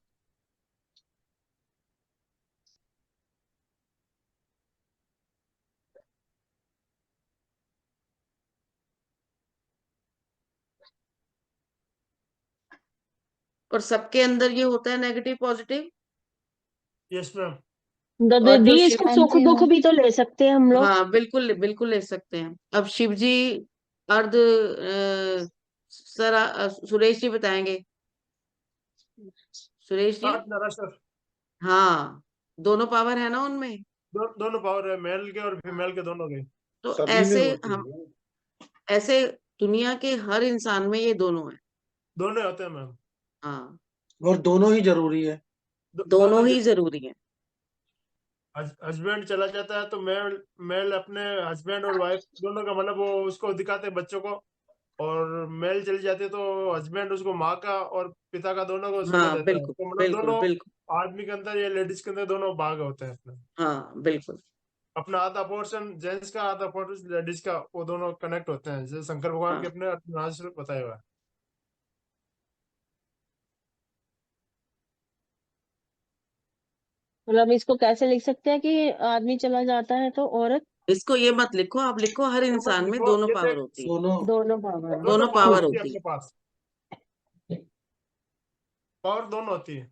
और सबके अंदर ये होता है नेगेटिव पॉजिटिव। Yes ma'am. और दी जो शिव, इसको हाँ सुख जी दुख मैम। भी तो ले सकते हैं हम लोग। हाँ बिल्कुल बिल्कुल ले सकते हैं। अब शिव जी अर्ध सुरेश जी बताएंगे। सुरेश जी। नराशर। हाँ, दोनों पावर है ना उनमें। दोनों पावर है, मेल के और फीमेल के दोनों के। तो सभी में ऐसे होती हम, है। ऐसे दुनिया के हर इंसान में ये दोनों है। दोनों होते हैं मैम। हाँ, और दोनों ही जरूरी है। दोनों दोनों। ही जरूरी है। हस्बैंड चला जाता है तो मेल मेल अपने हस्बैंड और वाइफ दोनों का मतलब वो उसको दिखाते हैं बच्चों को। और मेल चली जाती है तो हस्बैंड उसको माँ का और पिता का दोनों को सुना हाँ देता है, बिल्कुल तो मतलब बिल्कुल दोनों बिल्कुल। आदमी के अंदर या लेडीज के अंदर दोनों भाग होते हैं अपने। हाँ बिल्कुल। अपना आधा पोर्शन जेंट्स का, आधा पोर्शन लेडीज का, वो दोनों कनेक्ट होते हैं जैसे शंकर भगवान के हाँ, अपने शास्त्र बताया हुआ है। मतलब इसको कैसे लिख सकते हैं कि आदमी चला जाता है तो औरत इसको ये मत लिखो, आप लिखो हर ये मत इंसान में लिखो, दोनों ये पावर देख होती है। दोनों। दोनों पावर है। दोनों दोनों पावर पावर ठीक। होती है होती है। अपने पास। पावर दोनों होती है।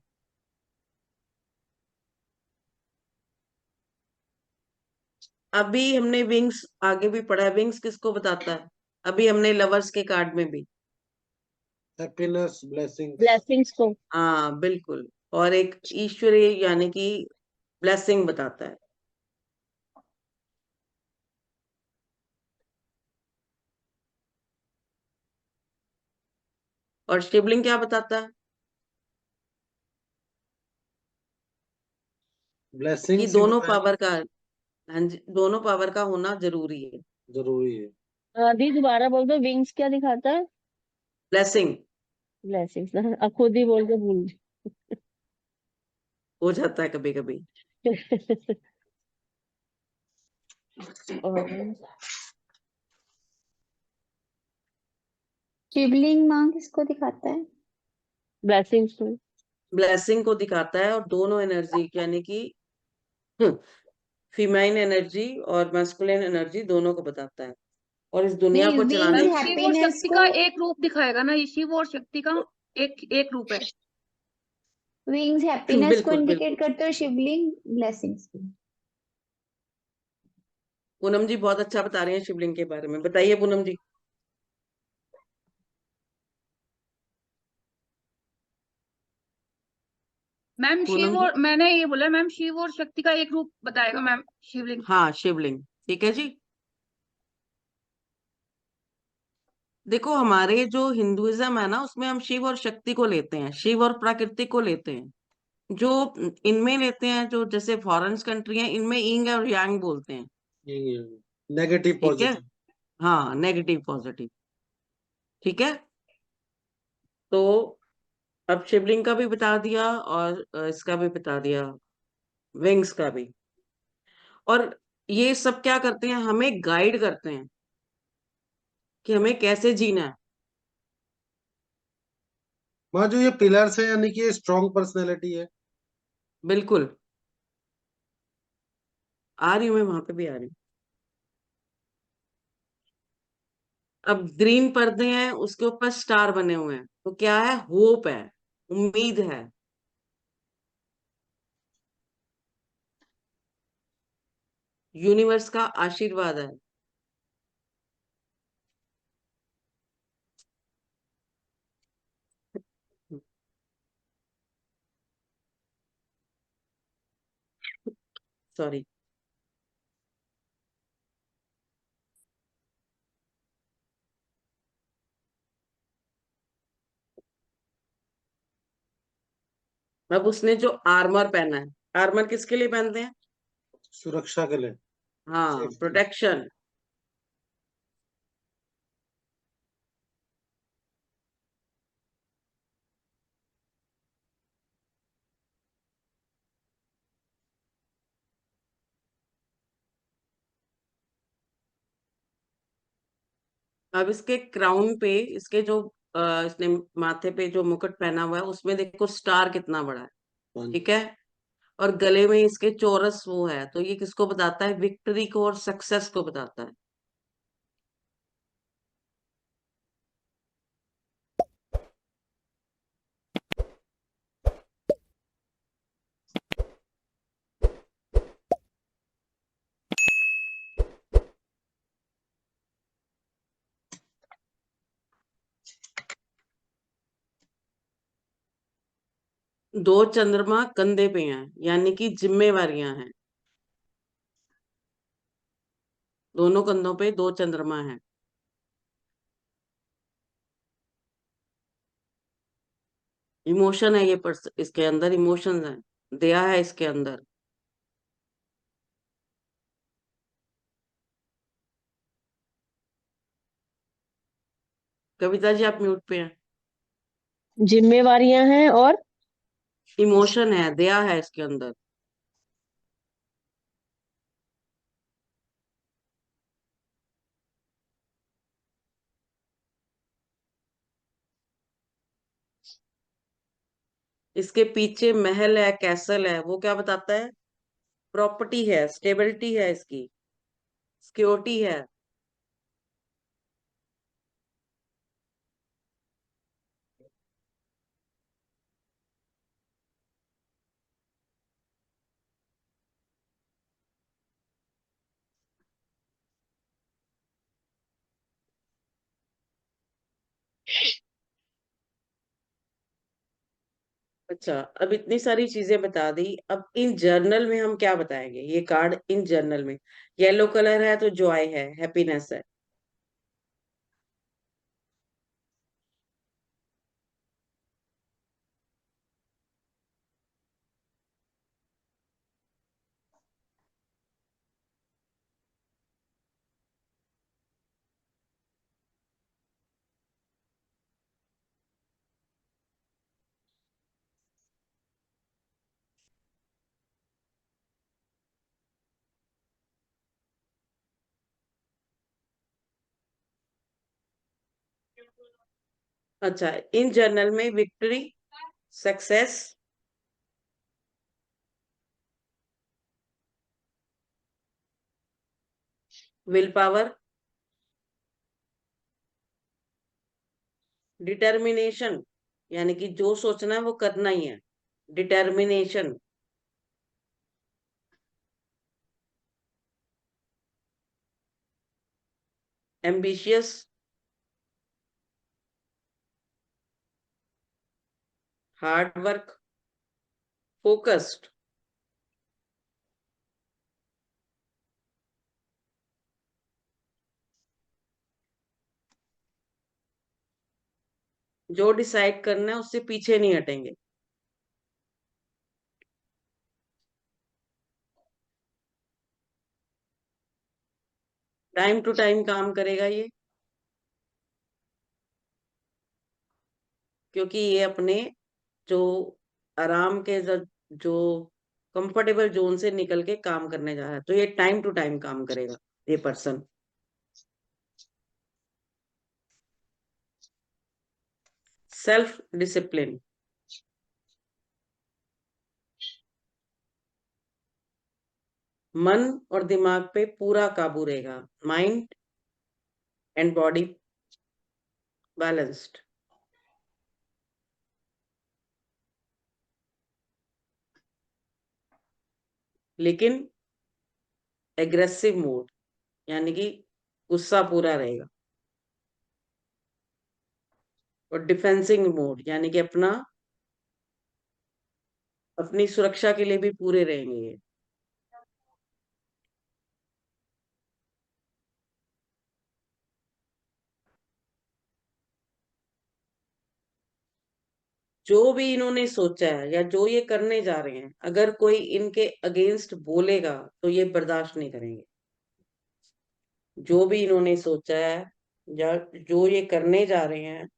अभी हमने विंग्स आगे भी पढ़ा है, विंग्स किसको बताता है? अभी हमने लवर्स के कार्ड में भी। Happiness, blessings. ब्लेसिंग्स को। हाँ बिल्कुल। और एक ईश्वरीय यानी कि ब्लेसिंग बताता है। और शिवलिंग क्या बताता है? कि ब्लेसिंग्स ही दोनों बताएंगे। पावर का, हाँ जी, दोनों पावर का होना जरूरी है। जरूरी है। दी दोबारा बोल दो, विंग्स क्या दिखाता है? Blessing blessings. अब खुद ही बोल के भूल हो जाता है कभी कभी। गई। और शिवलिंग माँ किसको दिखाता है? ब्लेसिंग्स को। ब्लेसिंग को दिखाता है, और दोनों एनर्जी यानी कि फीमेल एनर्जी और मैस्कुलिन एनर्जी दोनों को बताता है। और इस दुनिया नहीं, को विंग्स चलाने मैम की, शिव और हैप्पीनेस शक्ति को। का एक रूप दिखाएगा ना, ये शिव और शक्ति का एक एक रूप है। विंग्स हैप्पीनेस को बिल्कुल बिल्कुल। इंडिकेट करते हो, शिवलिंग ब्लेसिंग्स को। पूनम जी बहुत अच्छा बता रहे हैं शिवलिंग के बारे में, बताइए पूनम जी। मैम पूनम शिव जी। और मैंने ये बोला मैम, शिव और शक्ति का एक रूप बताएगा मैम शिवलिंग। हाँ शिवलिंग, ठीक है जी। देखो, हमारे जो हिंदुइज्म है ना, उसमें हम शिव और शक्ति को लेते हैं, शिव और प्रकृति को लेते हैं। जो इनमें लेते हैं, जो जैसे फॉरेन कंट्री है, इनमें इंग और यांग बोलते हैं। ये नेगेटिव ठीक है। पॉजिटिव। हाँ, नेगेटिव पॉजिटिव। ठीक है। तो अब शिवलिंग का भी बता दिया, और इसका भी बता दिया, विंग्स का भी। और ये सब क्या करते हैं? हमें गाइड करते हैं कि हमें कैसे जीना है। वहाँ जो ये पिलर्स है, यानी कि ये स्ट्रॉन्ग पर्सनैलिटी है। बिल्कुल। आ रही हूँ, मैं वहां पे भी आ रही हूँ। अब ग्रीन पर्दे हैं, उसके ऊपर स्टार बने हुए हैं, तो क्या है? होप है, उम्मीद है। यूनिवर्स का आशीर्वाद है। सॉरी। अब उसने जो आर्मर पहना है, आर्मर किसके लिए पहनते हैं? सुरक्षा के लिए। हाँ, Safety. प्रोटेक्शन। अब इसके क्राउन पे, इसके जो इसने माथे पे जो मुकुट पहना हुआ है उसमें देखो स्टार कितना बड़ा है, हाँ जी। ठीक है। और गले में इसके चौरस वो है, तो ये किसको बताता है? विक्ट्री को और सक्सेस को बताता है। दो चंद्रमा कंधे पे हैं, यानी कि जिम्मेवारियां हैं। दोनों कंधों पे दो चंद्रमा हैं। इमोशन है ये इसके अंदर इमोशंस है, दया है इसके अंदर। कविता जी आप म्यूट पे हैं। जिम्मेवारियां हैं और इमोशन है, दया है इसके अंदर। इसके पीछे महल है, कैसल है, वो क्या बताता है? प्रॉपर्टी है, स्टेबिलिटी है इसकी, सिक्योरिटी है। अच्छा, अब इतनी सारी चीजें बता दी, अब इन जर्नल में हम क्या बताएंगे? ये कार्ड इन जर्नल में, येलो कलर है तो जॉय है, हैप्पीनेस है। अच्छा, इन जर्नल में victory, success, will power, determination, यानी कि जो सोचना है वो करना ही है, determination, ambitious, hard work, focused. जो डिसाइड करना है उससे पीछे नहीं हटेंगे। टाइम टू टाइम काम करेगा ये, क्योंकि ये अपने जो आराम के जो कंफर्टेबल जोन से निकल के काम करने जा रहा है, तो ये टाइम टू टाइम काम करेगा ये पर्सन। सेल्फ डिसिप्लिन, मन और दिमाग पे पूरा काबू रहेगा, माइंड एंड बॉडी बैलेंस्ड। लेकिन एग्रेसिव मोड यानी कि गुस्सा पूरा रहेगा, और डिफेंसिव मोड यानी कि अपनी सुरक्षा के लिए भी पूरे रहेंगे ये। जो भी इन्होंने सोचा है या जो ये करने जा रहे हैं, अगर कोई इनके अगेंस्ट बोलेगा तो ये बर्दाश्त नहीं करेंगे। जो भी इन्होंने सोचा है या जो ये करने जा रहे हैं,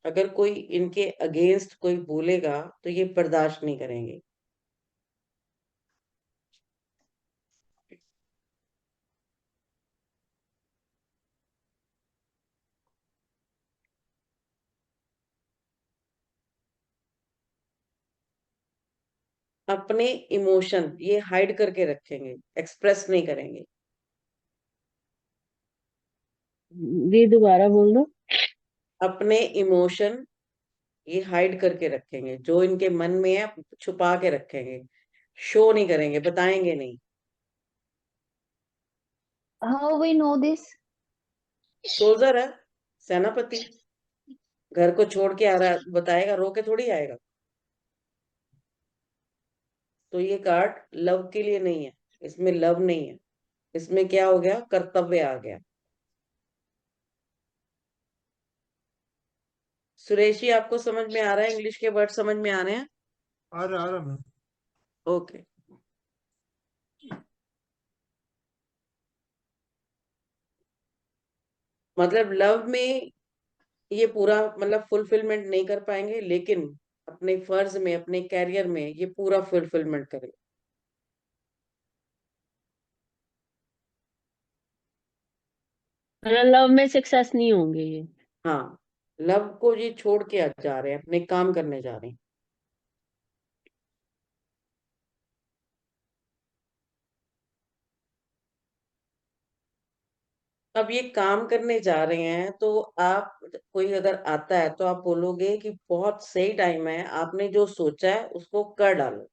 अगर कोई इनके अगेंस्ट कोई बोलेगा तो ये बर्दाश्त नहीं करेंगे। अपने इमोशन ये हाइड करके रखेंगे, एक्सप्रेस नहीं करेंगे। ये दोबारा बोल दो। अपने इमोशन ये हाइड करके रखेंगे, जो इनके मन में है छुपा के रखेंगे, शो नहीं करेंगे, बताएंगे नहीं। How we know this? Soldier है, सेनापति, घर को छोड़ के आ रहा है, बताएगा? रो के थोड़ी आएगा। तो ये कार्ड लव के लिए नहीं है, इसमें लव नहीं है, इसमें क्या हो गया, कर्तव्य आ गया। सुरेश जी, आपको समझ में आ रहा है? इंग्लिश के वर्ड समझ में आ रहे हैं? आ रहा मैं। ओके। मतलब लव में ये पूरा मतलब फुलफिलमेंट नहीं कर पाएंगे, लेकिन अपने फर्ज में, अपने कैरियर में ये पूरा फुलफिलमेंट करेंगे। लव में सक्सेस नहीं होंगे ये। हाँ, लव को ये छोड़ के जा रहे हैं, अपने काम करने जा रहे हैं। अब ये काम करने जा रहे हैं तो आप, कोई अगर आता है तो आप बोलोगे कि बहुत सही टाइम है, आपने जो सोचा है उसको कर डालो।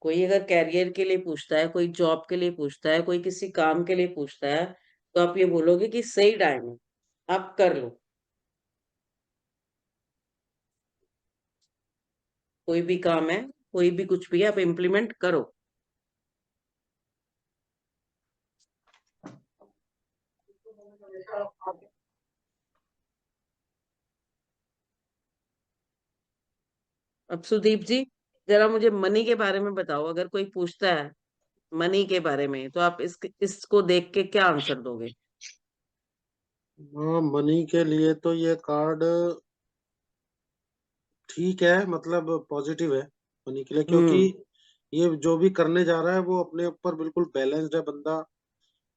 कोई अगर कैरियर के लिए पूछता है, कोई जॉब के लिए पूछता है, कोई किसी काम के लिए पूछता है, तो आप ये बोलोगे कि सही टाइम है, आप कर लो। कोई भी काम है, कोई भी कुछ भी है, आप इम्प्लीमेंट करो। अब सुदीप जी, जरा मुझे मनी के बारे में बताओ। अगर कोई पूछता है मनी के बारे में, तो आप इसको देख के क्या आंसर दोगे? हाँ, मनी के लिए तो ये कार्ड ठीक है, मतलब पॉजिटिव है मनी के लिए, क्योंकि हम्म। ये जो भी करने जा रहा है वो अपने ऊपर बिल्कुल बैलेंस्ड है बंदा,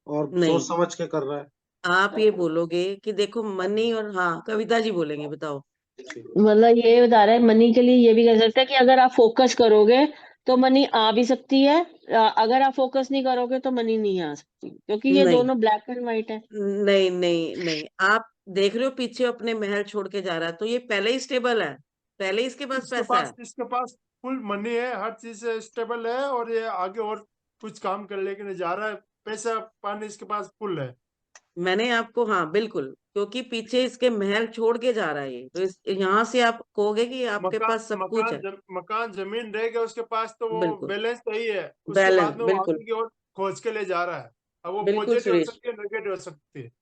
और सोच नहीं, समझ के कर रहा है। आप ये बोलोगे कि देखो मनी, और हाँ, कविता जी बोलेंगे, बताओ। मतलब ये बता रहा है मनी के लिए ये भी कह सकते हैं कि अगर आप फोकस करोगे तो मनी आ भी सकती है, अगर आप फोकस नहीं करोगे तो मनी नहीं आ सकती, क्योंकि ये नहीं, दोनों ब्लैक एंड व्हाइट है। नहीं, नहीं, नहीं, आप देख रहे हो पीछे अपने महल छोड़ के जा रहा है, तो ये पहले ही स्टेबल है, पहले ही इसके पास पैसा है। इसके पास फुल मनी है, हर चीज से स्टेबल है, और ये आगे और कुछ काम कर लेके जा रहा है, पैसा पानी इसके पास फुल है। मैंने आपको, हाँ बिल्कुल, क्योंकि पीछे इसके महल छोड़ के जा रहा है ये, तो यहाँ से आप कहोगे कि आपके मकान पास सब कुछ मकान है। मकान जमीन रहेगा उसके पास, तो वो बिल्कुल, बैलेंस सही है। उसके बैलेंस, बाद में वो बिल्कुल, आगे की ओर खोज के ले जा रहा है। अब वो बिल्कुल पॉजिटिव हो सुरेश। सकती है, नेगेटिव हो सकती है। माँ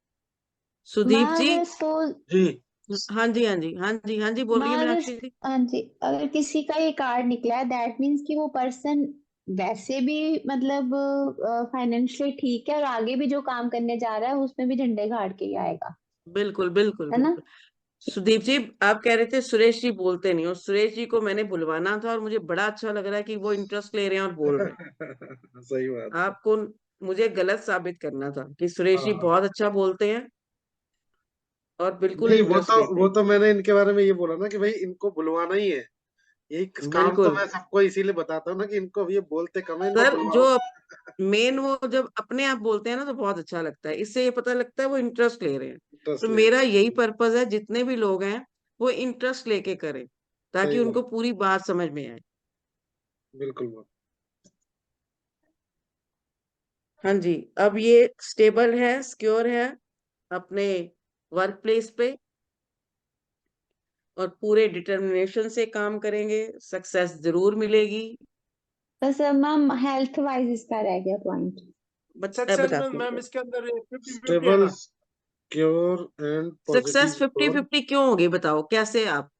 सुदीप जी। अगर इसको जी। हाँ जी, हाँ जी, हाँ जी, हाँ जी, माँ बोलिए अगर मीनाक्षी जी। हाँ जी, अगर किसी का ये कार्ड निकला है दैट मीन्स कि वो पर्सन वैसे भी मतलब फाइनेंशियली ठीक है, और आगे भी जो काम करने जा रहा है उसमें भी झंडे गाड़ के ही आएगा, बिल्कुल, बिल्कुल, है ना? बिल्कुल। सुदीप जी, आप कह रहे थे सुरेश जी बोलते नहीं, और सुरेश जी को मैंने बुलवाना था, और मुझे बड़ा अच्छा लग रहा है कि वो इंटरेस्ट ले रहे हैं और बोल रहे हैं। सही बात है। आपको मुझे गलत साबित करना था कि सुरेश जी हाँ, बहुत अच्छा बोलते हैं और बिल्कुल नहीं, इंटरेस्ट लेते वो हैं। तो मैंने इनके बारे में ये बोला ना कि भाई इनको बुलवाना ही है, यही काम तो बिल्कुल मैं सबको इसीलिए बताता हूँ ना कि इनको ये बोलते कम है, इनको सर। बुलवाओ। जो मेन वो जब अपने आप बोलते हैं ना तो बहुत अच्छा लगता है, इससे ये पता लगता है वो इंटरेस्ट ले रहे हैं। इंटरेस्ट तो ले मेरा रहे यही हैं। पर्पज है, जितने भी लोग हैं वो इंटरेस्ट लेके करें ताकि सही उनको बात, पूरी बात समझ में आए। बिल्कुल बात। हाँ जी। अब ये स्टेबल है, सिक्योर है अपने वर्क प्लेस पे और पूरे डिटर्मिनेशन से काम करेंगे, सक्सेस जरूर मिलेगी। बस मैम हेल्थ वाइज इसका रह गया पॉइंट। सक्सेस में बताती मैम हूँ। इसके अंदर 50-50 है स्टेबल, ना? Secure and success positive fifty और फिफ्टी क्यों होगी बताओ कैसे आप?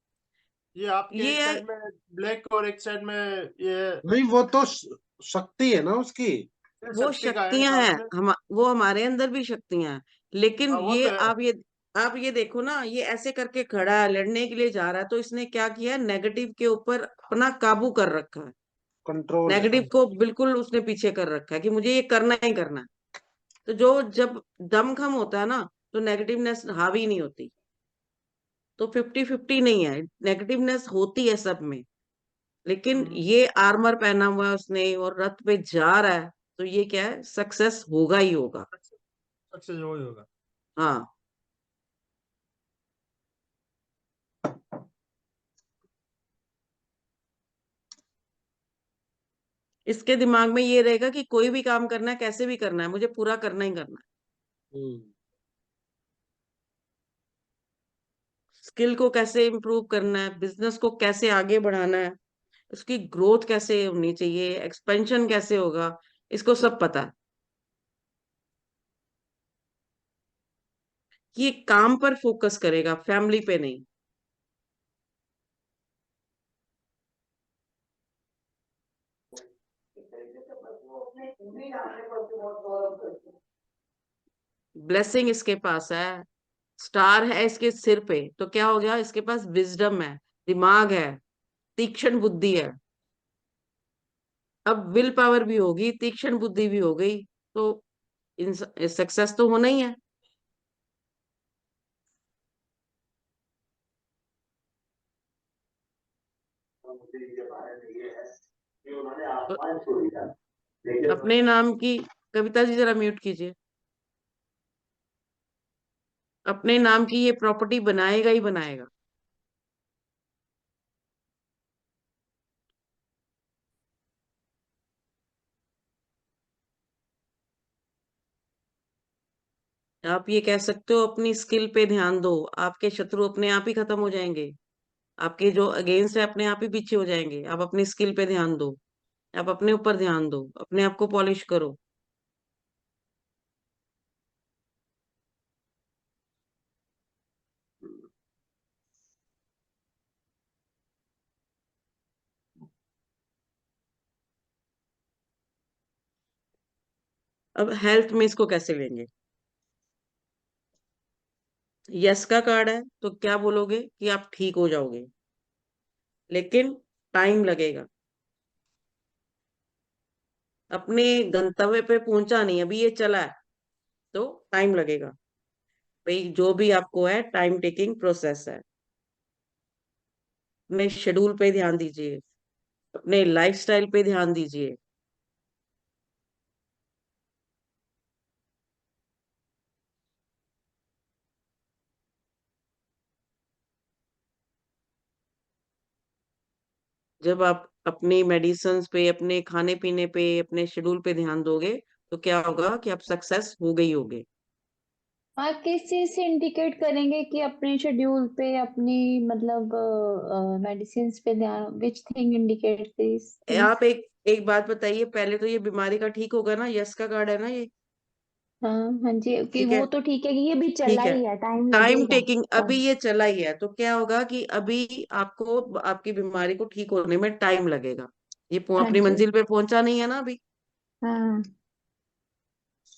ये आपके एक ये साइड में ब्लैक और एक साइड में ये नहीं, वो तो शक्ति है ना उसकी। वो शक्ति का है शक्तियां साथ हैं, में। वो हमारे अंदर भी शक्तियां हैं। लेकिन हाँ वो ये तो है। आप ये देखो ना, ये ऐसे करके खड़ा है, लड़ने के लिए जा रहा है, तो इसने क्या किया, नेगेटिव के ऊपर अपना काबू कर रखा है। कंट्रोल है। नेगेटिव को बिल्कुल उसने पीछे कर रखा है कि मुझे ये करना ही करना है। तो जो जब दमखम होता है ना तो नेगेटिवनेस हावी नहीं होती। तो 50-50 नहीं है, नेगेटिवनेस होती है सब में। लेकिन हम्म, ये आर्मर पहना हुआ है उसने और रथ पे जा रहा है, तो ये क्या है, सक्सेस होगा ही होगा। सक्सेस वही होगा। हाँ। इसके दिमाग में ये रहेगा कि कोई भी काम करना है, कैसे भी करना है, मुझे पूरा करना ही करना है। हम्म, स्किल को कैसे इम्प्रूव करना है, बिजनेस को कैसे आगे बढ़ाना है, उसकी ग्रोथ कैसे होनी चाहिए, एक्सपेंशन कैसे होगा, इसको सब पता है। ये काम पर फोकस करेगा, फैमिली पे नहीं। ब्लेसिंग इसके पास है, स्टार है इसके सिर पे, तो क्या हो गया, इसके पास विजडम है, दिमाग है, तीक्ष्ण बुद्धि है। अब विल पावर भी होगी, तीक्ष्ण बुद्धि भी हो गई, तो इन सक्सेस तो होना ही है। तो अपने नाम की, कविता जी जरा म्यूट कीजिए। अपने नाम की ये प्रॉपर्टी बनाएगा ही बनाएगा। आप ये कह सकते हो अपनी स्किल पे ध्यान दो, आपके शत्रु अपने आप ही खत्म हो जाएंगे, आपके जो अगेंस्ट है अपने आप ही पीछे हो जाएंगे। आप अपनी स्किल पे ध्यान दो, आप अपने ऊपर ध्यान दो, अपने आप को पॉलिश करो। अब हेल्थ में इसको कैसे लेंगे? यस का कार्ड है तो क्या बोलोगे कि आप ठीक हो जाओगे, लेकिन टाइम लगेगा। अपने गंतव्य पे पहुंचा नहीं, अभी ये चला है तो टाइम लगेगा। भाई जो भी आपको है, टाइम टेकिंग प्रोसेस है। अपने शेड्यूल पे ध्यान दीजिए, अपने लाइफस्टाइल पे ध्यान दीजिए। जब आप अपनी मेडिसिन पे, अपने खाने पीने पे, अपने शेड्यूल पे ध्यान दोगे तो क्या होगा कि आप सक्सेस हो गई होगे। आप किस चीज से इंडिकेट करेंगे कि अपने शेड्यूल पे अपनी मतलब मेडिसिन पे ध्यान, which thing indicate this things? आप एक एक बात बताइए, पहले तो ये बीमारी का ठीक होगा ना, यस का कार्ड है ना ये। हाँ हाँ जी, कि ठीक वो है, तो ठीक है कि ये भी चला ठीक है। ही है, टाइम टाइम लगेगा। टेकिंग, अभी ये चला ही है तो क्या होगा कि अभी आपको आपकी बीमारी को ठीक होने में टाइम लगेगा। ये हाँ अपनी जी। मंजिल पे पहुंचा नहीं है ना अभी। हाँ।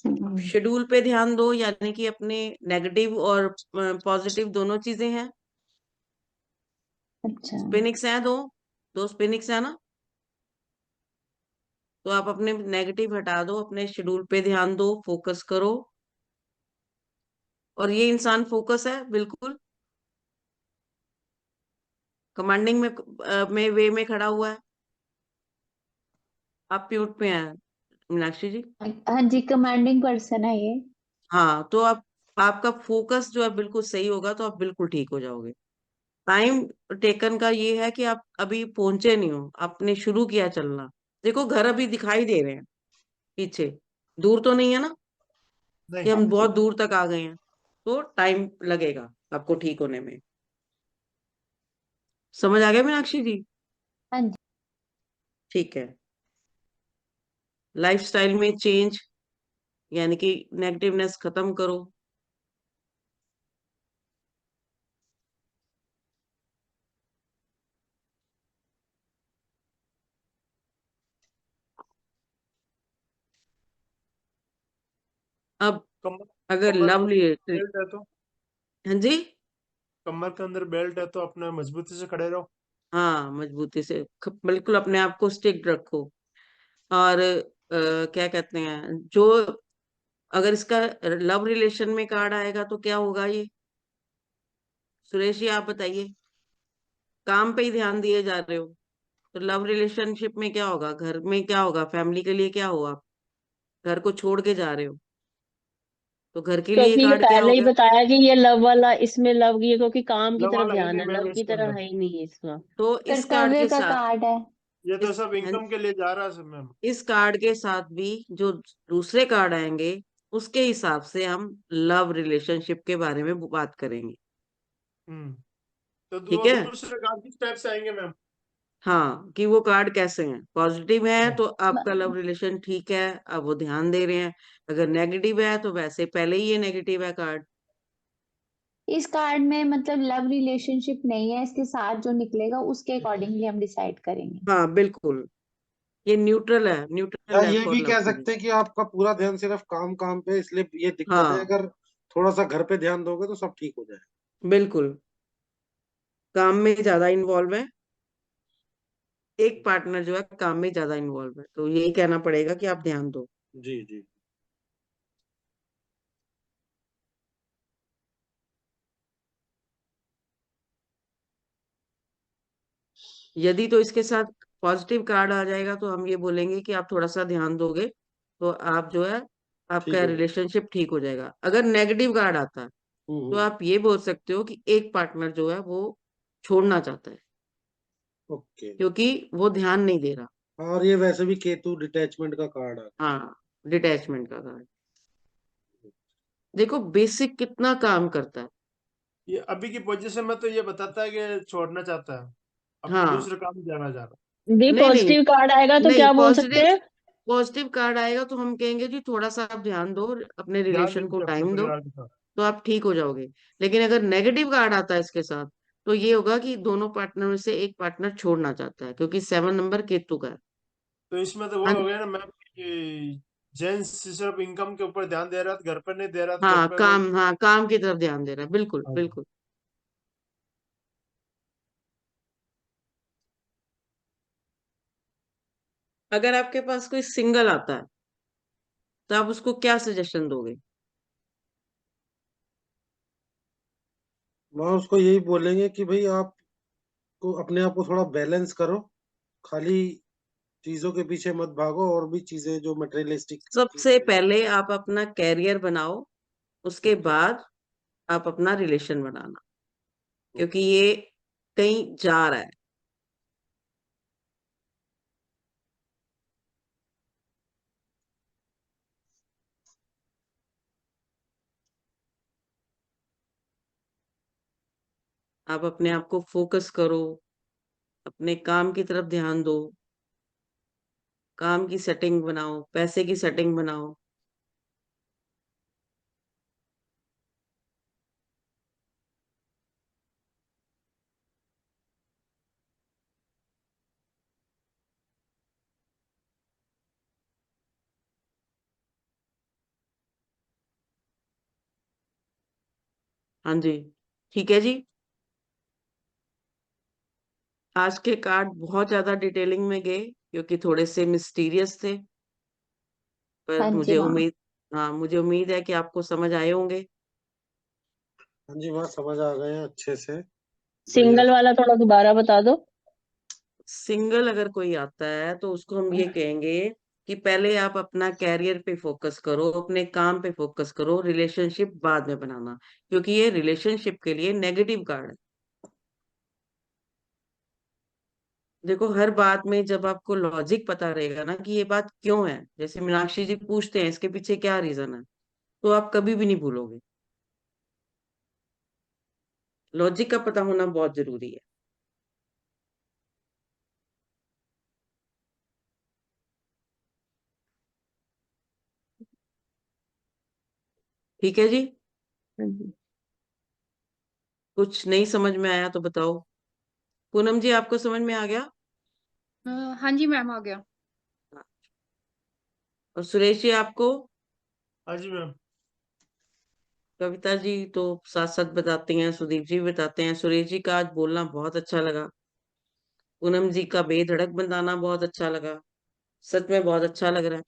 हम्म, शेड्यूल पे ध्यान दो, यानी कि अपने नेगेटिव और पॉजिटिव दोनों चीजें हैं। अच्छा। स्पिनिक्स हैं दो स्पिनिक्स है ना, तो आप अपने नेगेटिव हटा दो, अपने शेड्यूल पे ध्यान दो, फोकस करो। और ये इंसान फोकस है बिल्कुल। कमांडिंग में वे में खड़ा हुआ है। आप म्यूट पे हैं मीनाक्षी जी। हाँ जी, कमांडिंग पर्सन है ये। हाँ, तो आपका फोकस जो है बिल्कुल सही होगा तो आप बिल्कुल ठीक हो जाओगे। टाइम टेकन का ये है कि आप अभी पहुंचे नहीं हो, आपने शुरू किया चलना। देखो घर अभी दिखाई दे रहे हैं पीछे, दूर तो नहीं है ना कि नहीं। हाँ हम जी। बहुत दूर तक आ गए हैं। तो टाइम लगेगा आपको ठीक होने में। समझ आ गया मीनाक्षी जी? हाँ जी। ठीक है। लाइफस्टाइल में चेंज, यानी कि नेगेटिवनेस खत्म करो। अब कमर अगर कमर लव में रिलेटेड, बेल्ट है तो, हाँ जी, कमर के अंदर बेल्ट है तो अपने मजबूती से खड़े रहो। हाँ मजबूती से बिल्कुल अपने आप को स्टिक रखो। और क्या कहते हैं, जो अगर इसका लव रिलेशन में कार्ड आएगा तो क्या होगा ये? सुरेश जी आप बताइए। काम पे ही ध्यान दिए जा रहे हो तो लव रिलेशनशिप में क्या होगा, घर में क्या होगा, फैमिली के लिए क्या हो, आप घर को छोड़ के जा रहे हो तो घर के लिए क्योंकि ये कार्ड क्या पहले हो ही गया? बताया कि ये लव वाला, इसमें लव ये क्योंकि काम की लव तरफ वाला है ध्यान नहीं है, मैम लव की इसके तरह अंदर। है ही नहीं है इसका। तो इस कार्ड कर्तव्य के का साथ, कार्ड है। ये तो इस सब इनकम के लिए जा रहा है सब मैम। इस कार्ड के साथ भी जो दूसरे कार्ड आएंगे उसके हिसाब से हम लव रिलेशनशिप के बारे में बात करेंगे। हम्म। तो ठीक वो है। दूसरे काम किस टाइप से आएंगे मैम? हाँ, कि वो कार्ड कैसे हैं। पॉजिटिव है हाँ। तो आपका लव म- रिलेशन ठीक है, अब वो ध्यान दे रहे हैं। अगर नेगेटिव है तो वैसे पहले ही ये नेगेटिव है कार्ड। इस कार्ड में मतलब लव रिलेशनशिप नहीं है, इसके साथ जो निकलेगा उसके अकॉर्डिंगली हम डिसाइड करेंगे। हाँ बिल्कुल, ये न्यूट्रल है, या न्यूट्रल है ये फॉर भी लव कह के लिए। सकते हैं कि आपका पूरा ध्यान सिर्फ काम काम पे, इसलिए ये दिक्कत है। हाँ अगर थोड़ा सा घर पे ध्यान दोगे तो सब ठीक हो जाए। बिल्कुल, काम में ज्यादा इन्वॉल्व है। एक पार्टनर जो है काम में ज्यादा इन्वॉल्व है, तो यही कहना पड़ेगा कि आप ध्यान दो। जी जी। यदि तो इसके साथ पॉजिटिव कार्ड आ जाएगा तो हम ये बोलेंगे कि आप थोड़ा सा ध्यान दोगे तो आप जो है, ठीक आपका हो जाए। रिलेशनशिप ठीक हो जाएगा। अगर नेगेटिव कार्ड आता है तो हम्म। आप ये बोल सकते हो कि एक पार्टनर जो है वो छोड़ना चाहता है ओके। क्योंकि वो ध्यान नहीं दे रहा। और ये वैसे भी केतु डिटैचमेंट का कार्ड आता हाँ, डिटैचमेंट का कार्ड। देखो बेसिक कितना काम करता है। ये अभी की पोजीशन में तो ये बताता है कि छोड़ना चाहता है, अपने हाँ, दूसरे काम जाना चाह रहा दी नहीं नहीं, पॉजिटिव कार्ड आएगा तो नहीं क्या बोल सकते पॉजिटिव, हैं? पॉजिटिव कार्ड आएगा तो हम कहेंगे जी थोड़ा सा आप ध्यान दो, अपने है। ध्यान रिलेशन को दीजिए अपने टाइम दो परिवार के साथ। तो आप ठीक हो जाओगे। लेकिन अगर नेगेटिव कार्ड आता है इसके साथ तो ये होगा कि दोनों पार्टनर में से एक पार्टनर छोड़ना चाहता है, क्योंकि 7 नंबर केतु का है। तो इसमें तो वो हो हाँ, गया ना मैम कि जेंट्स सिर्फ इनकम के ऊपर ध्यान दे रहा था, घर पर नहीं दे रहा था, घर हाँ पे वो। काम, हाँ काम की तरफ ध्यान दे रहा है, बिल्कुल हाँ जी। बिल्कुल। अगर आपके पास कोई सिंगल आता है तो आप उसको क्या सजेशन दोगे? है। वहाँ उसको यही बोलेंगे कि भाई आप को अपने आप को थोड़ा बैलेंस करो। खाली चीजों के पीछे मत भागो, और भी चीजें जो मटेरियलिस्टिक सबसे चीजें। पहले आप अपना कैरियर बनाओ, उसके ओके। बाद आप अपना रिलेशन बनाना, क्योंकि ओके। ये कहीं जा रहा है। आप अपने आप को फोकस करो, अपने काम की तरफ ध्यान दो, काम की सेटिंग बनाओ, पैसे की सेटिंग बनाओ। हाँ जी, ठीक है जी। आज के कार्ड बहुत ज्यादा डिटेलिंग में गए क्योंकि थोड़े से मिस्टीरियस थे, पर हाँ जी मुझे माँ। उम्मीद, हाँ मुझे उम्मीद है कि आपको समझ आए होंगे। हाँ जी, वहाँ समझ आ गए हैं अच्छे से। सिंगल वाला थोड़ा दोबारा बता दो। सिंगल अगर कोई आता है तो उसको हम ये कहेंगे कि पहले आप अपना कैरियर पे फोकस करो, अपने काम पे फोकस करो, रिलेशनशिप बाद में बनाना, क्योंकि ये रिलेशनशिप के लिए नेगेटिव कार्ड है। देखो, हर बात में जब आपको लॉजिक पता रहेगा ना कि ये बात क्यों है, जैसे मीनाक्षी जी पूछते हैं इसके पीछे क्या रीजन है, तो आप कभी भी नहीं भूलोगे। लॉजिक का पता होना बहुत जरूरी है। ठीक है जी। हाँ जी। कुछ नहीं समझ में आया तो बताओ। पूनम जी, आपको समझ में आ गया? हाँ जी मैम, आ गया। और सुरेश जी, आपको? हाँ जी मैम। कविता जी तो साथ साथ बताती हैं, सुदीप जी भी बताते हैं, सुरेश जी का आज बोलना बहुत अच्छा लगा, पूनम जी का बेधड़क बताना बहुत अच्छा लगा। सच में बहुत अच्छा लग रहा है,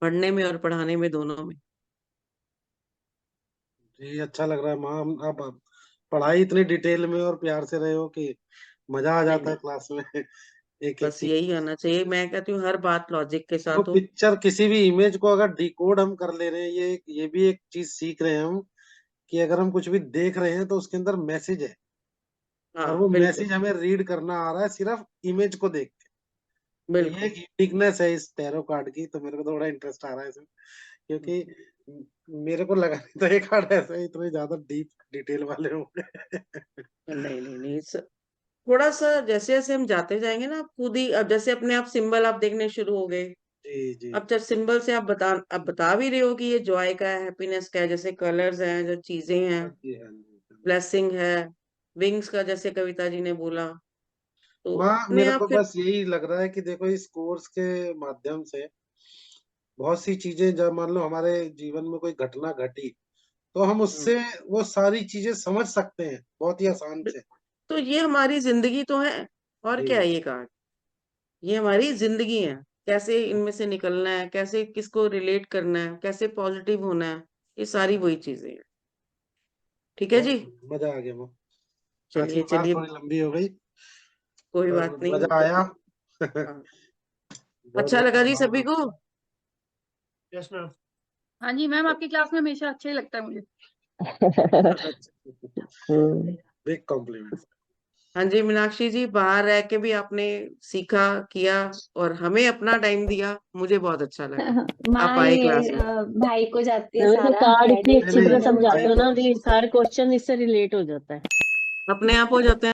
पढ़ने में और पढ़ाने में, दोनों में। जी अच्छा लग रहा है माँ। आप पढ़ाई इतनी डिटेल में और प्यार से रहे हो कि मजा आ नहीं जाता है नहीं, क्लास में। एक एक बस चीज यही होना चाहिए। मैं कहती हूँ हर बात लॉजिक के वो साथ हो। पिक्चर, किसी भी इमेज को अगर डिकोड हम कर ले रहे हैं, ये भी एक चीज सीख रहे हैं हम, कि अगर हम कुछ भी देख रहे हैं तो उसके अंदर मैसेज है, और हाँ वो बिल्कुल। मैसेज हमें रीड करना आ रहा है सिर्फ इमेज को देख के। तो ये बिल्कुल। एक यूनिकनेस है इस टैरो कार्ड की, तो मेरे को थोड़ा इंटरेस्ट आ रहा है इसमें, क्योंकि मेरे को लगा नहीं था ये कार्ड ऐसे इतने ज्यादा डीप डिटेल वाले होंगे। नहीं नहीं नहीं, थोड़ा सा जैसे जैसे हम जाते जाएंगे ना, आप खुद ही, अब जैसे अपने आप सिंबल आप देखने शुरू हो गए। जी जी। अब जब सिंबल से आप बता भी रहे हो कि ये जॉय का है, हैप्पीनेस का है, जैसे कलर्स हैं, जो चीजें हैं, हाँ जी हाँ जी हाँ जी। ब्लेसिंग है, विंग्स का जैसे कविता जी ने बोला, तो माँ अपने मेरे आप को फिर। बस यही लग रहा है कि देखो इस कोर्स के माध्यम से बहुत सी चीजें, जब मान लो हमारे जीवन में कोई घटना घटी, तो हम हम्म, उससे वो सारी चीजें समझ सकते हैं बहुत ही आसान से। तो ये हमारी जिंदगी तो है, और क्या है जी ये कार्ड? ये हमारी जिंदगी है, कैसे इनमें से निकलना है, कैसे किसको रिलेट करना है, कैसे पॉजिटिव होना है, ये सारी वही चीजें हैं। ठीक है बहुत जी। मजा आ गया वो। आज की चलिए बात चलिए, थोड़ी लंबी हो गई, कोई पर बात नहीं, मजा तो आया। हाँ, बहुत अच्छा बहुत लगा जी आभार सभी को। आपका। Yes ma'am. हाँ जी मैम, आपकी क्लास में हमेशा अच्छा ही लगता है मुझे। Big complement. हाँ जी, मीनाक्षी जी, बाहर रह के भी आपने सीखा, किया, और हमें अपना टाइम दिया, मुझे बहुत अच्छा लगा। आप माँ आए ये क्लास में। भाई को जाती है तो सारा कार्ड इतनी क्रेडिट, नहीं अच्छी नहीं, तरह इन्होंने समझाते मुझे हो भाई ना कि सारे क्वेश्चन इससे रिलेट हो जाता है। अपने आप हो जाते हैं।